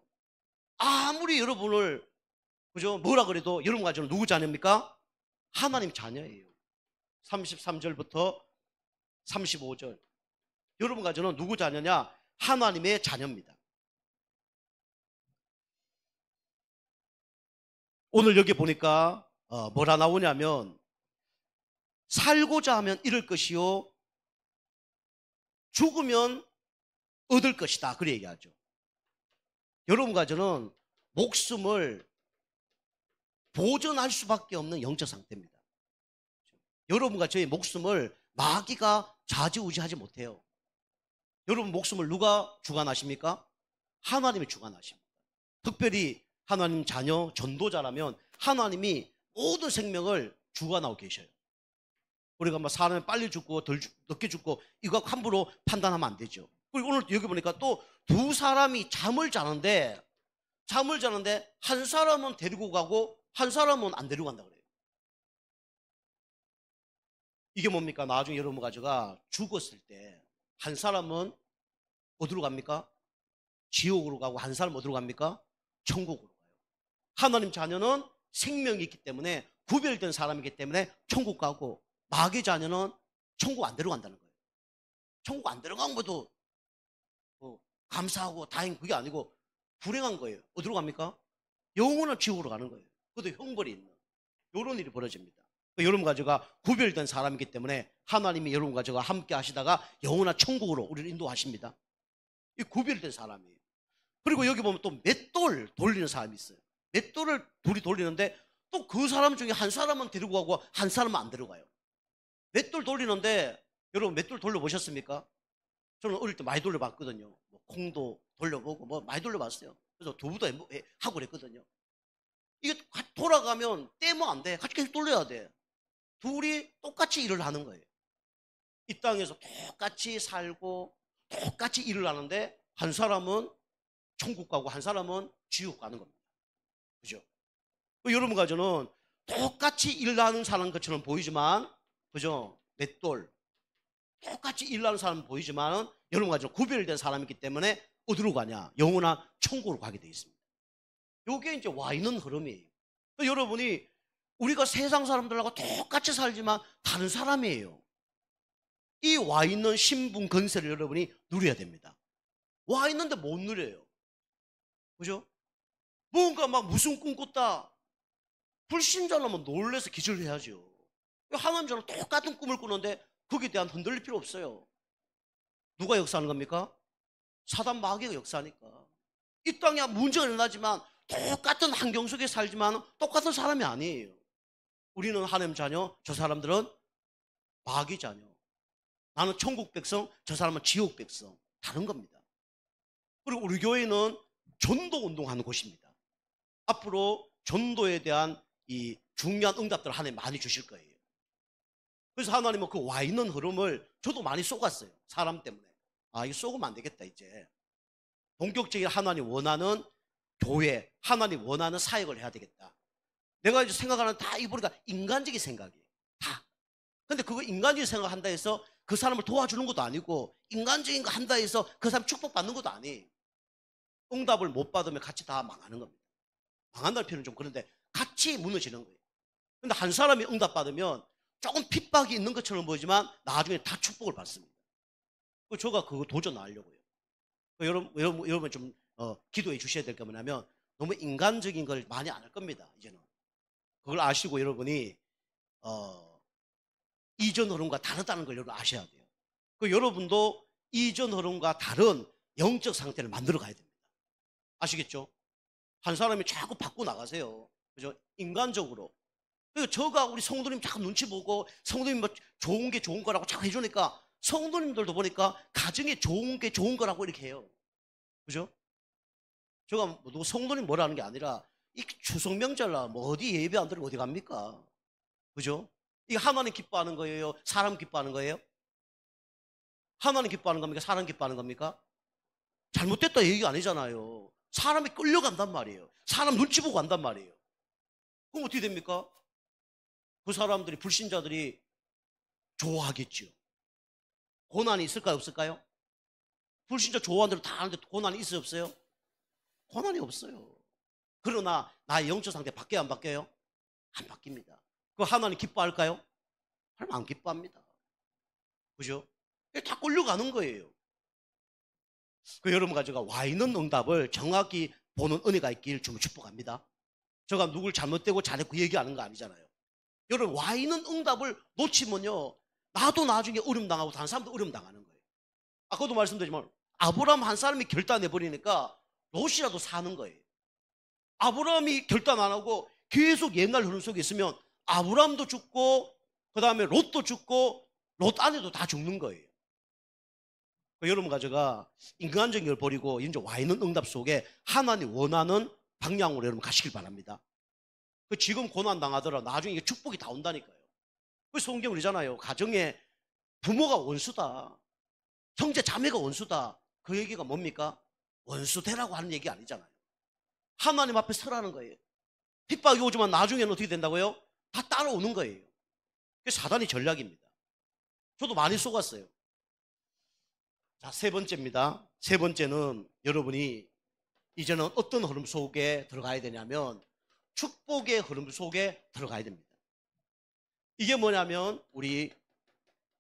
아무리 여러분을, 그죠? 뭐라 그래도 여러분과 저는 누구 자녀입니까? 하나님 자녀예요. 33절부터 35절. 여러분과 저는 누구 자녀냐? 하나님의 자녀입니다. 오늘 여기 보니까 뭐라 나오냐면, 살고자 하면 잃을 것이요, 죽으면 얻을 것이다. 그래 얘기하죠. 여러분과 저는 목숨을 보존할 수밖에 없는 영적 상태입니다. 여러분과 저의 목숨을 마귀가 좌지우지하지 못해요. 여러분 목숨을 누가 주관하십니까? 하나님이 주관하십니다. 특별히 하나님 자녀 전도자라면 하나님이 모든 생명을 주관하고 계셔요. 우리가 뭐 사람이 빨리 죽고 덜 늦게 죽고 이거 함부로 판단하면 안 되죠. 그리고 오늘 여기 보니까 또 두 사람이 잠을 자는데 한 사람은 데리고 가고 한 사람은 안 데리고 간다 그래요. 이게 뭡니까? 나중에 여러분 가져가 죽었을 때 한 사람은 어디로 갑니까? 지옥으로 가고 한 사람은 어디로 갑니까? 천국으로 가요. 하나님 자녀는 생명이 있기 때문에 구별된 사람이기 때문에 천국 가고 마귀 자녀는 천국 안 데려간다는 거예요. 천국 안 데려간 것도 감사하고 다행 그게 아니고 불행한 거예요. 어디로 갑니까? 영원한 지옥으로 가는 거예요. 그것도 형벌이 있는 이런 일이 벌어집니다. 여러분 가져가 구별된 사람이기 때문에 하나님이 여러분 가져가 함께 하시다가 영원한 천국으로 우리를 인도하십니다. 이 구별된 사람이에요. 그리고 여기 보면 또 맷돌 돌리는 사람이 있어요. 맷돌을 둘이 돌리는데 또 그 사람 중에 한 사람은 데리고 가고 한 사람은 안 데려가요. 맷돌 돌리는데 여러분 맷돌 돌려보셨습니까? 저는 어릴 때 많이 돌려봤거든요. 뭐 콩도 돌려보고 뭐 많이 돌려봤어요. 그래서 두부도 하고 그랬거든요. 이게 돌아가면 떼면 안 돼. 같이 계속 돌려야 돼. 둘이 똑같이 일을 하는 거예요. 이 땅에서 똑같이 살고 똑같이 일을 하는데 한 사람은 천국 가고 한 사람은 지옥 가는 겁니다. 그죠? 여러분 가저는 똑같이 일하는 사람 것처럼 보이지만, 그죠? 맷돌. 똑같이 일하는 사람은 보이지만, 여러분 가저는 구별된 사람이기 때문에 어디로 가냐? 영원한 천국으로 가게 되어 있습니다. 이게 이제 와 있는 흐름이에요. 여러분이 우리가 세상 사람들하고 똑같이 살지만 다른 사람이에요. 이 와 있는 신분 건세를 여러분이 누려야 됩니다. 와 있는데 못 누려요. 그죠? 뭔가 막 무슨 꿈 꿨다. 불신자라면 놀래서 기절해야죠. 하나님처럼 똑같은 꿈을 꾸는데 거기에 대한 흔들릴 필요 없어요. 누가 역사하는 겁니까? 사단 마귀가 역사하니까. 이 땅에 문제가 일어나지만 똑같은 환경 속에 살지만 똑같은 사람이 아니에요. 우리는 하나님 자녀, 저 사람들은 마귀 자녀. 나는 천국 백성, 저 사람은 지옥 백성. 다른 겁니다. 그리고 우리 교회는 전도 운동하는 곳입니다. 앞으로 전도에 대한 이 중요한 응답들을 하나님 많이 주실 거예요. 그래서 하나님은 그 와 있는 흐름을 저도 많이 쏘갔어요. 사람 때문에. 아, 이거 쏘으면 안 되겠다, 이제. 본격적인 하나님 원하는 교회, 하나님 원하는 사역을 해야 되겠다. 내가 이제 생각하는 다 이거 보니까 인간적인 생각이에요. 다. 근데 그거 인간적인 생각한다 해서 그 사람을 도와주는 것도 아니고 인간적인 거 한다 해서 그 사람 축복받는 것도 아니에요. 응답을 못 받으면 같이 다 망하는 겁니다. 망한다는 표현은 좀 그런데 같이 무너지는 거예요. 근데 한 사람이 응답받으면 조금 핍박이 있는 것처럼 보이지만 나중에 다 축복을 받습니다. 제가 그거 도전하려고요. 여러분 좀 기도해 주셔야 될 게 뭐냐면 너무 인간적인 걸 많이 안 할 겁니다. 이제는. 그걸 아시고 여러분이 이전 흐름과 다르다는 걸 여러분 아셔야 돼요. 여러분도 이전 흐름과 다른 영적 상태를 만들어 가야 됩니다. 아시겠죠? 한 사람이 자꾸 바꾸어 나가세요. 그죠? 인간적으로. 저가 우리 성도님 자꾸 눈치 보고 성도님 뭐 좋은 게 좋은 거라고 자꾸 해주니까 성도님들도 보니까 가정에 좋은 게 좋은 거라고 이렇게 해요. 그죠? 제가 누구 성도님 뭐라는 게 아니라 이 추석 명절날 뭐 어디 예배 안 드리고 어디 갑니까? 그죠? 이게 하나님 기뻐하는 거예요? 사람 기뻐하는 거예요? 하나님 기뻐하는 겁니까? 사람 기뻐하는 겁니까? 잘못됐다 얘기가 아니잖아요. 사람이 끌려간단 말이에요. 사람 눈치 보고 간단 말이에요. 그럼 어떻게 됩니까? 그 사람들이, 불신자들이 좋아하겠죠. 고난이 있을까요? 없을까요? 불신자 좋아하는 대로 다 하는데 고난이 있어요? 없어요? 고난이 없어요. 그러나 나의 영적 상태 바뀌어요? 안 바뀌어요? 안 바뀝니다. 그 하나님 기뻐할까요? 하나님 안 기뻐합니다. 그죠? 다 끌려가는 거예요. 여러분 가지고 와 있는 응답을 정확히 보는 은혜가 있길 좀 축복합니다. 제가 누굴 잘못되고 잘했고 얘기하는 거 아니잖아요. 여러분 와 있는 응답을 놓치면요 나도 나중에 어려움 당하고 다른 사람도 어려움 당하는 거예요. 아까도 말씀드리지만 아브라함 한 사람이 결단해버리니까 롯이라도 사는 거예요. 아브라함이 결단 안 하고 계속 옛날 흐름 속에 있으면 아브라함도 죽고 그 다음에 롯도 죽고 롯 아내도 다 죽는 거예요. 여러분과 제가 인간적인 걸 버리고 이제 와 있는 응답 속에 하나님 원하는 방향으로 여러분 가시길 바랍니다. 지금 고난 당하더라 나중에 축복이 다 온다니까요. 성경 그러잖아요. 가정에 부모가 원수다, 형제 자매가 원수다. 그 얘기가 뭡니까? 원수 되라고 하는 얘기 아니잖아요. 하나님 앞에 서라는 거예요. 핍박이 오지만 나중에는 어떻게 된다고요? 다 따라오는 거예요. 그게 사단의 전략입니다. 저도 많이 속았어요. 자, 세 번째입니다. 세 번째는 여러분이 이제는 어떤 흐름 속에 들어가야 되냐면 축복의 흐름 속에 들어가야 됩니다. 이게 뭐냐면 우리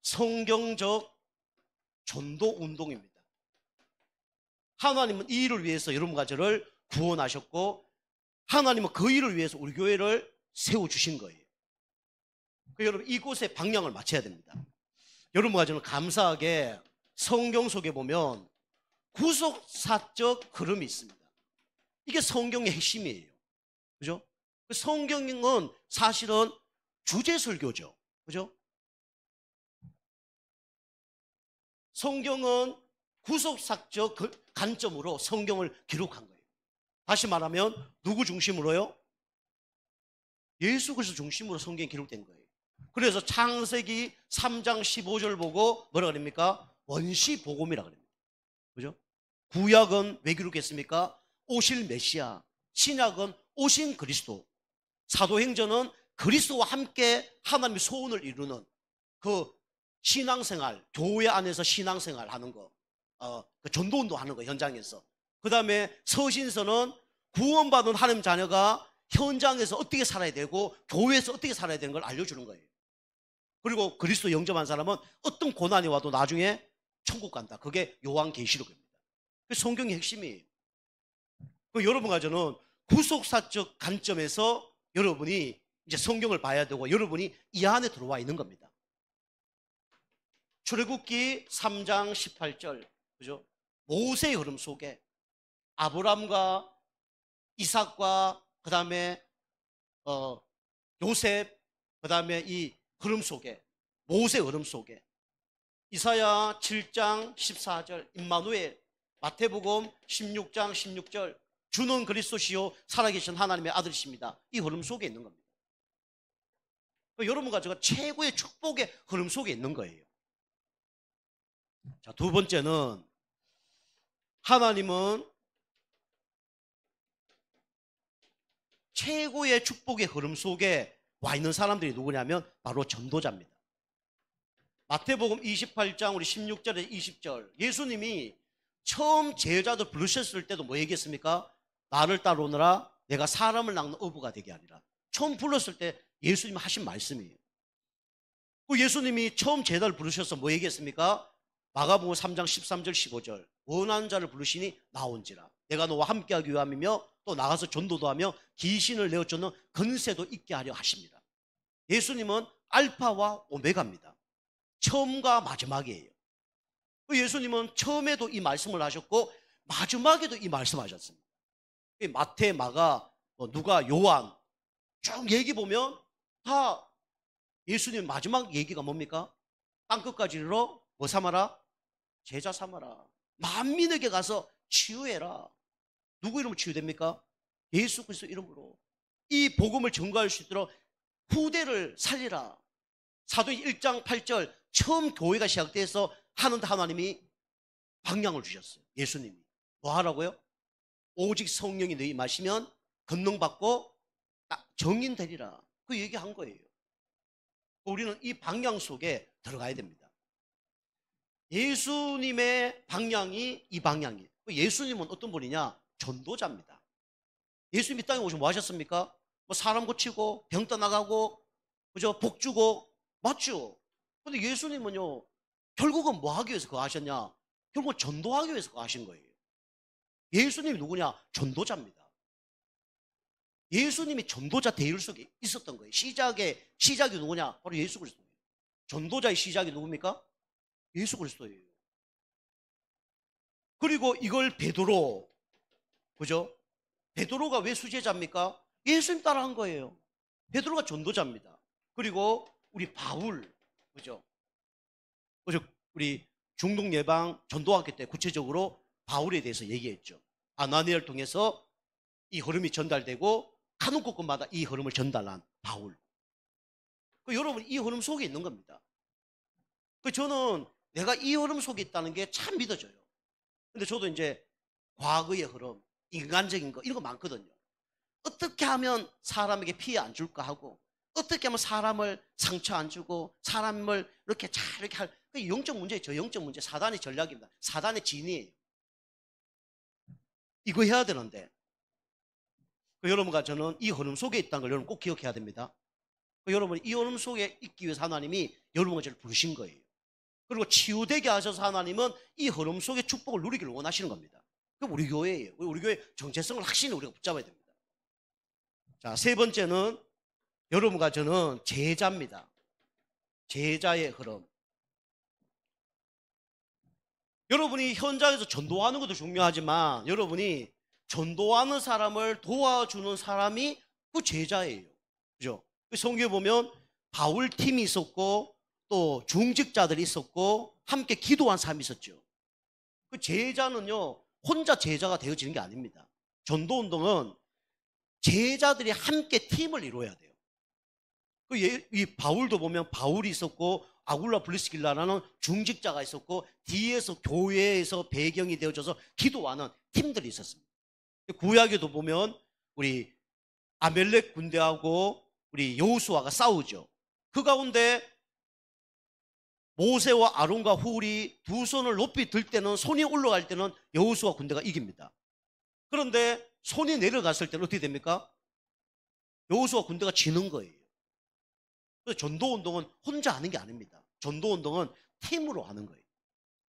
성경적 전도 운동입니다. 하나님은 이 일을 위해서 여러분과 저를 구원하셨고 하나님은 그 일을 위해서 우리 교회를 세워주신 거예요. 여러분 이곳에 방향을 맞춰야 됩니다. 여러분과 저는 감사하게 성경 속에 보면 구속사적 흐름이 있습니다. 이게 성경의 핵심이에요. 그죠? 성경은 사실은 주제설교죠. 그죠? 성경은 구속사적 관점으로 성경을 기록한 거예요. 다시 말하면 누구 중심으로요? 예수 그리스도 중심으로 성경이 기록된 거예요. 그래서 창세기 3장 15절 보고 뭐라 그럽니까? 원시복음이라 그럽니다. 그죠? 구약은 왜 기록했습니까? 오실 메시아. 신약은 오신 그리스도. 사도행전은 그리스도와 함께 하나님의 소원을 이루는 그 신앙생활, 교회 안에서 신앙생활 하는 거, 그 전도운동 하는 거 현장에서. 그 다음에 서신서는 구원받은 하나님 자녀가 현장에서 어떻게 살아야 되고 교회에서 어떻게 살아야 되는 걸 알려주는 거예요. 그리고 그리스도 영접한 사람은 어떤 고난이 와도 나중에 천국 간다. 그게 요한계시록입니다. 그게 성경의 핵심이에요. 여러분과 저는 구속사적 관점에서 여러분이 이제 성경을 봐야 되고 여러분이 이 안에 들어와 있는 겁니다. 출애굽기 3장 18절, 그죠? 모세의 흐름 속에 아브람과 이삭과 그 다음에 요셉, 그 다음에 이 흐름 속에 모세의 흐름 속에 이사야 7장 14절 임마누엘, 마태복음 16장 16절 주는 그리스도시요 살아계신 하나님의 아들이십니다. 이 흐름 속에 있는 겁니다. 여러분과 제가 최고의 축복의 흐름 속에 있는 거예요. 자, 두 번째는 하나님은 최고의 축복의 흐름 속에 와 있는 사람들이 누구냐면 바로 전도자입니다. 마태복음 28장 우리 16절에 20절 예수님이 처음 제자들 부르셨을 때도 뭐 얘기했습니까? 나를 따르오너라 내가 사람을 낚는 어부가 되게 하리라. 처음 불렀을 때 예수님 하신 말씀이에요. 그 예수님이 처음 제자를 부르셔서 뭐 얘기했습니까? 마가복음 3장 13절 15절 원하는 자를 부르시니 나온지라 내가 너와 함께하기 위함이며 또 나가서 전도도 하며 귀신을 내어쫓는 권세도 있게 하려 하십니다. 예수님은 알파와 오메가입니다. 처음과 마지막이에요. 예수님은 처음에도 이 말씀을 하셨고 마지막에도 이 말씀하셨습니다. 마태, 마가, 누가, 요한 쭉 얘기 보면 다 예수님 마지막 얘기가 뭡니까? 땅끝까지 이르러 뭐 삼아라? 제자 삼아라. 만민에게 가서 치유해라. 누구 이름으로 치유됩니까? 예수 그리스도 이름으로. 이 복음을 전가할 수 있도록 후대를 살리라. 사도행 1장 8절 처음 교회가 시작돼서 하는데 하나님이 방향을 주셨어요. 예수님이 뭐 하라고요? 오직 성령이 너희 마시면 권능받고 정인 되리라. 그 얘기한 거예요. 우리는 이 방향 속에 들어가야 됩니다. 예수님의 방향이 이 방향이에요. 예수님은 어떤 분이냐? 전도자입니다. 예수님이 땅에 오시면 뭐 하셨습니까? 뭐 사람 고치고 병 떠나가고 그죠? 복 주고 맞죠? 근데 예수님은요 결국은 뭐 하기 위해서 그거 하셨냐? 결국은 전도하기 위해서 그거 하신 거예요. 예수님이 누구냐? 전도자입니다. 예수님이 전도자 대열 속에 있었던 거예요. 시작이 누구냐? 바로 예수 그리스도예요. 전도자의 시작이 누굽니까? 예수 그리스도예요. 그리고 이걸 베드로, 그죠? 베드로가 왜 수제자입니까? 예수님 따라한 거예요. 베드로가 전도자입니다. 그리고 우리 바울, 그죠? 우리 중동 예방 전도학교 때 구체적으로 바울에 대해서 얘기했죠. 아나니아를 통해서 이 흐름이 전달되고 가는 곳곳마다 이 흐름을 전달한 바울. 여러분, 이 흐름 속에 있는 겁니다. 저는 내가 이 흐름 속에 있다는 게 참 믿어져요. 근데 저도 이제 과거의 흐름, 인간적인 거, 이런 거 많거든요. 어떻게 하면 사람에게 피해 안 줄까 하고, 어떻게 하면 사람을 상처 안 주고, 사람을 이렇게 잘 이렇게 할, 그 영적 문제예요. 저 영적 문제. 사단의 전략입니다. 사단의 진이에요. 이거 해야 되는데, 여러분과 저는 이 흐름 속에 있다는 걸 여러분 꼭 기억해야 됩니다. 여러분, 이 흐름 속에 있기 위해서 하나님이 여러분과 저를 부르신 거예요. 그리고 치유되게 하셔서 하나님은 이 흐름 속에 축복을 누리기를 원하시는 겁니다. 그게 우리 교회예요. 우리 교회 정체성을 확실히 우리가 붙잡아야 됩니다. 자, 세 번째는 여러분과 저는 제자입니다. 제자의 흐름. 여러분이 현장에서 전도하는 것도 중요하지만 여러분이 전도하는 사람을 도와주는 사람이 그 제자예요. 그죠? 성경에 보면 바울 팀이 있었고 또 중직자들이 있었고 함께 기도한 사람이 있었죠. 그 제자는요, 혼자 제자가 되어지는 게 아닙니다. 전도운동은 제자들이 함께 팀을 이루어야 돼요. 이 바울도 보면 바울이 있었고 아굴라 브리스길라라는 중직자가 있었고 뒤에서 교회에서 배경이 되어져서 기도하는 팀들이 있었습니다. 구약에도 보면 우리 아멜렉 군대하고 우리 여호수아가 싸우죠. 그 가운데 모세와 아론과 훌이 두 손을 높이 들 때는, 손이 올라갈 때는 여호수아 군대가 이깁니다. 그런데 손이 내려갔을 때는 어떻게 됩니까? 여호수아 군대가 지는 거예요. 그래서 전도운동은 혼자 하는 게 아닙니다. 전도운동은 팀으로 하는 거예요.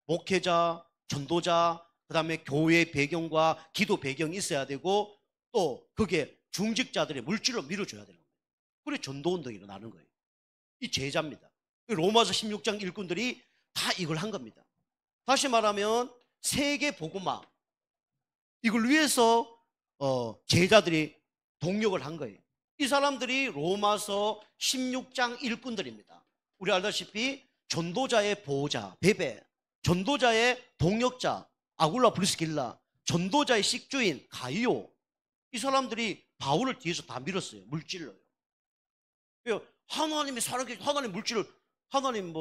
목회자, 전도자, 그 다음에 교회 배경과 기도 배경이 있어야 되고 또 그게 중직자들의 물질로 밀어줘야 되는 거예요. 그래 전도운동이 일어나는 거예요. 이 제자입니다. 로마서 16장 일꾼들이 다 이걸 한 겁니다. 다시 말하면 세계 복음화, 이걸 위해서 제자들이 동력을 한 거예요. 이 사람들이 로마서 16장 일꾼들입니다. 우리 알다시피 전도자의 보호자 베베, 전도자의 동역자 아굴라 브리스길라, 전도자의 식주인 가이오, 이 사람들이 바울을 뒤에서 다 밀었어요. 물질로요. 하나님이 살아계신, 하나님 물질을, 하나님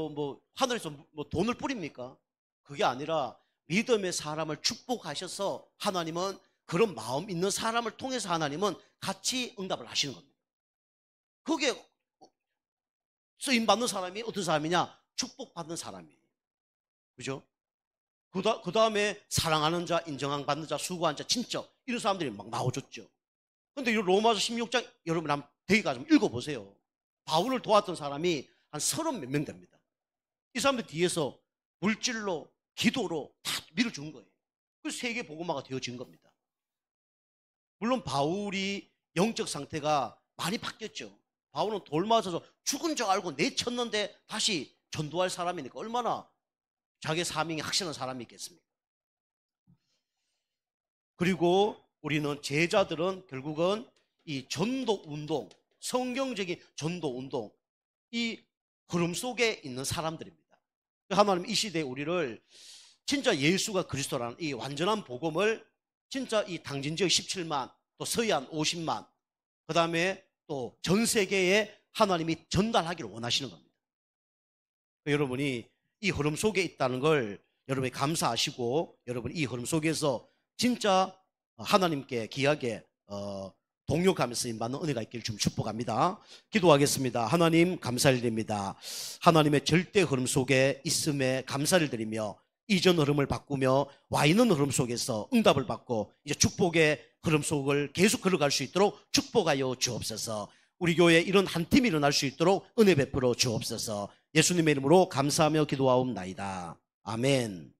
하늘에서 돈을 뿌립니까? 그게 아니라 믿음의 사람을 축복하셔서 하나님은 그런 마음 있는 사람을 통해서 하나님은 같이 응답을 하시는 겁니다. 그게 쓰임받는 사람이 어떤 사람이냐? 축복받는 사람이에요. 그죠? 그 다음에 사랑하는 자, 인정받는 자, 수고한 자, 친척, 이런 사람들이 막 나오셨죠. 근데 이 로마서 16장 여러분 한번 대기가 좀 읽어보세요. 바울을 도왔던 사람이 한 30 몇 명 됩니다. 이 사람들 뒤에서 물질로, 기도로 다 밀어준 거예요. 그래서 세계 복음화가 되어진 겁니다. 물론 바울이 영적 상태가 많이 바뀌었죠. 바울은 돌 맞아서 죽은 줄 알고 내쳤는데 다시 전도할 사람이니까 얼마나 자기 사명이 확실한 사람이 있겠습니까? 그리고 우리는 제자들은 결국은 이 전도 운동, 성경적인 전도 운동, 이 흐름 속에 있는 사람들입니다. 하나님 이 시대에 우리를 진짜 예수가 그리스도라는 이 완전한 복음을 진짜 이 당진지역 17만, 또 서해안 50만, 그 다음에 또 전 세계에 하나님이 전달하기를 원하시는 겁니다. 여러분이 이 흐름 속에 있다는 걸 여러분이 감사하시고, 여러분 이 흐름 속에서 진짜 하나님께 귀하게 동역하면서 쓰임받는 은혜가 있기를 좀 축복합니다. 기도하겠습니다. 하나님 감사를 드립니다. 하나님의 절대 흐름 속에 있음에 감사를 드리며 이전 흐름을 바꾸며 와 있는 흐름 속에서 응답을 받고 이제 축복의 흐름 속을 계속 걸어갈 수 있도록 축복하여 주옵소서. 우리 교회에 이런 한 팀이 일어날 수 있도록 은혜 베풀어 주옵소서. 예수님의 이름으로 감사하며 기도하옵나이다. 아멘.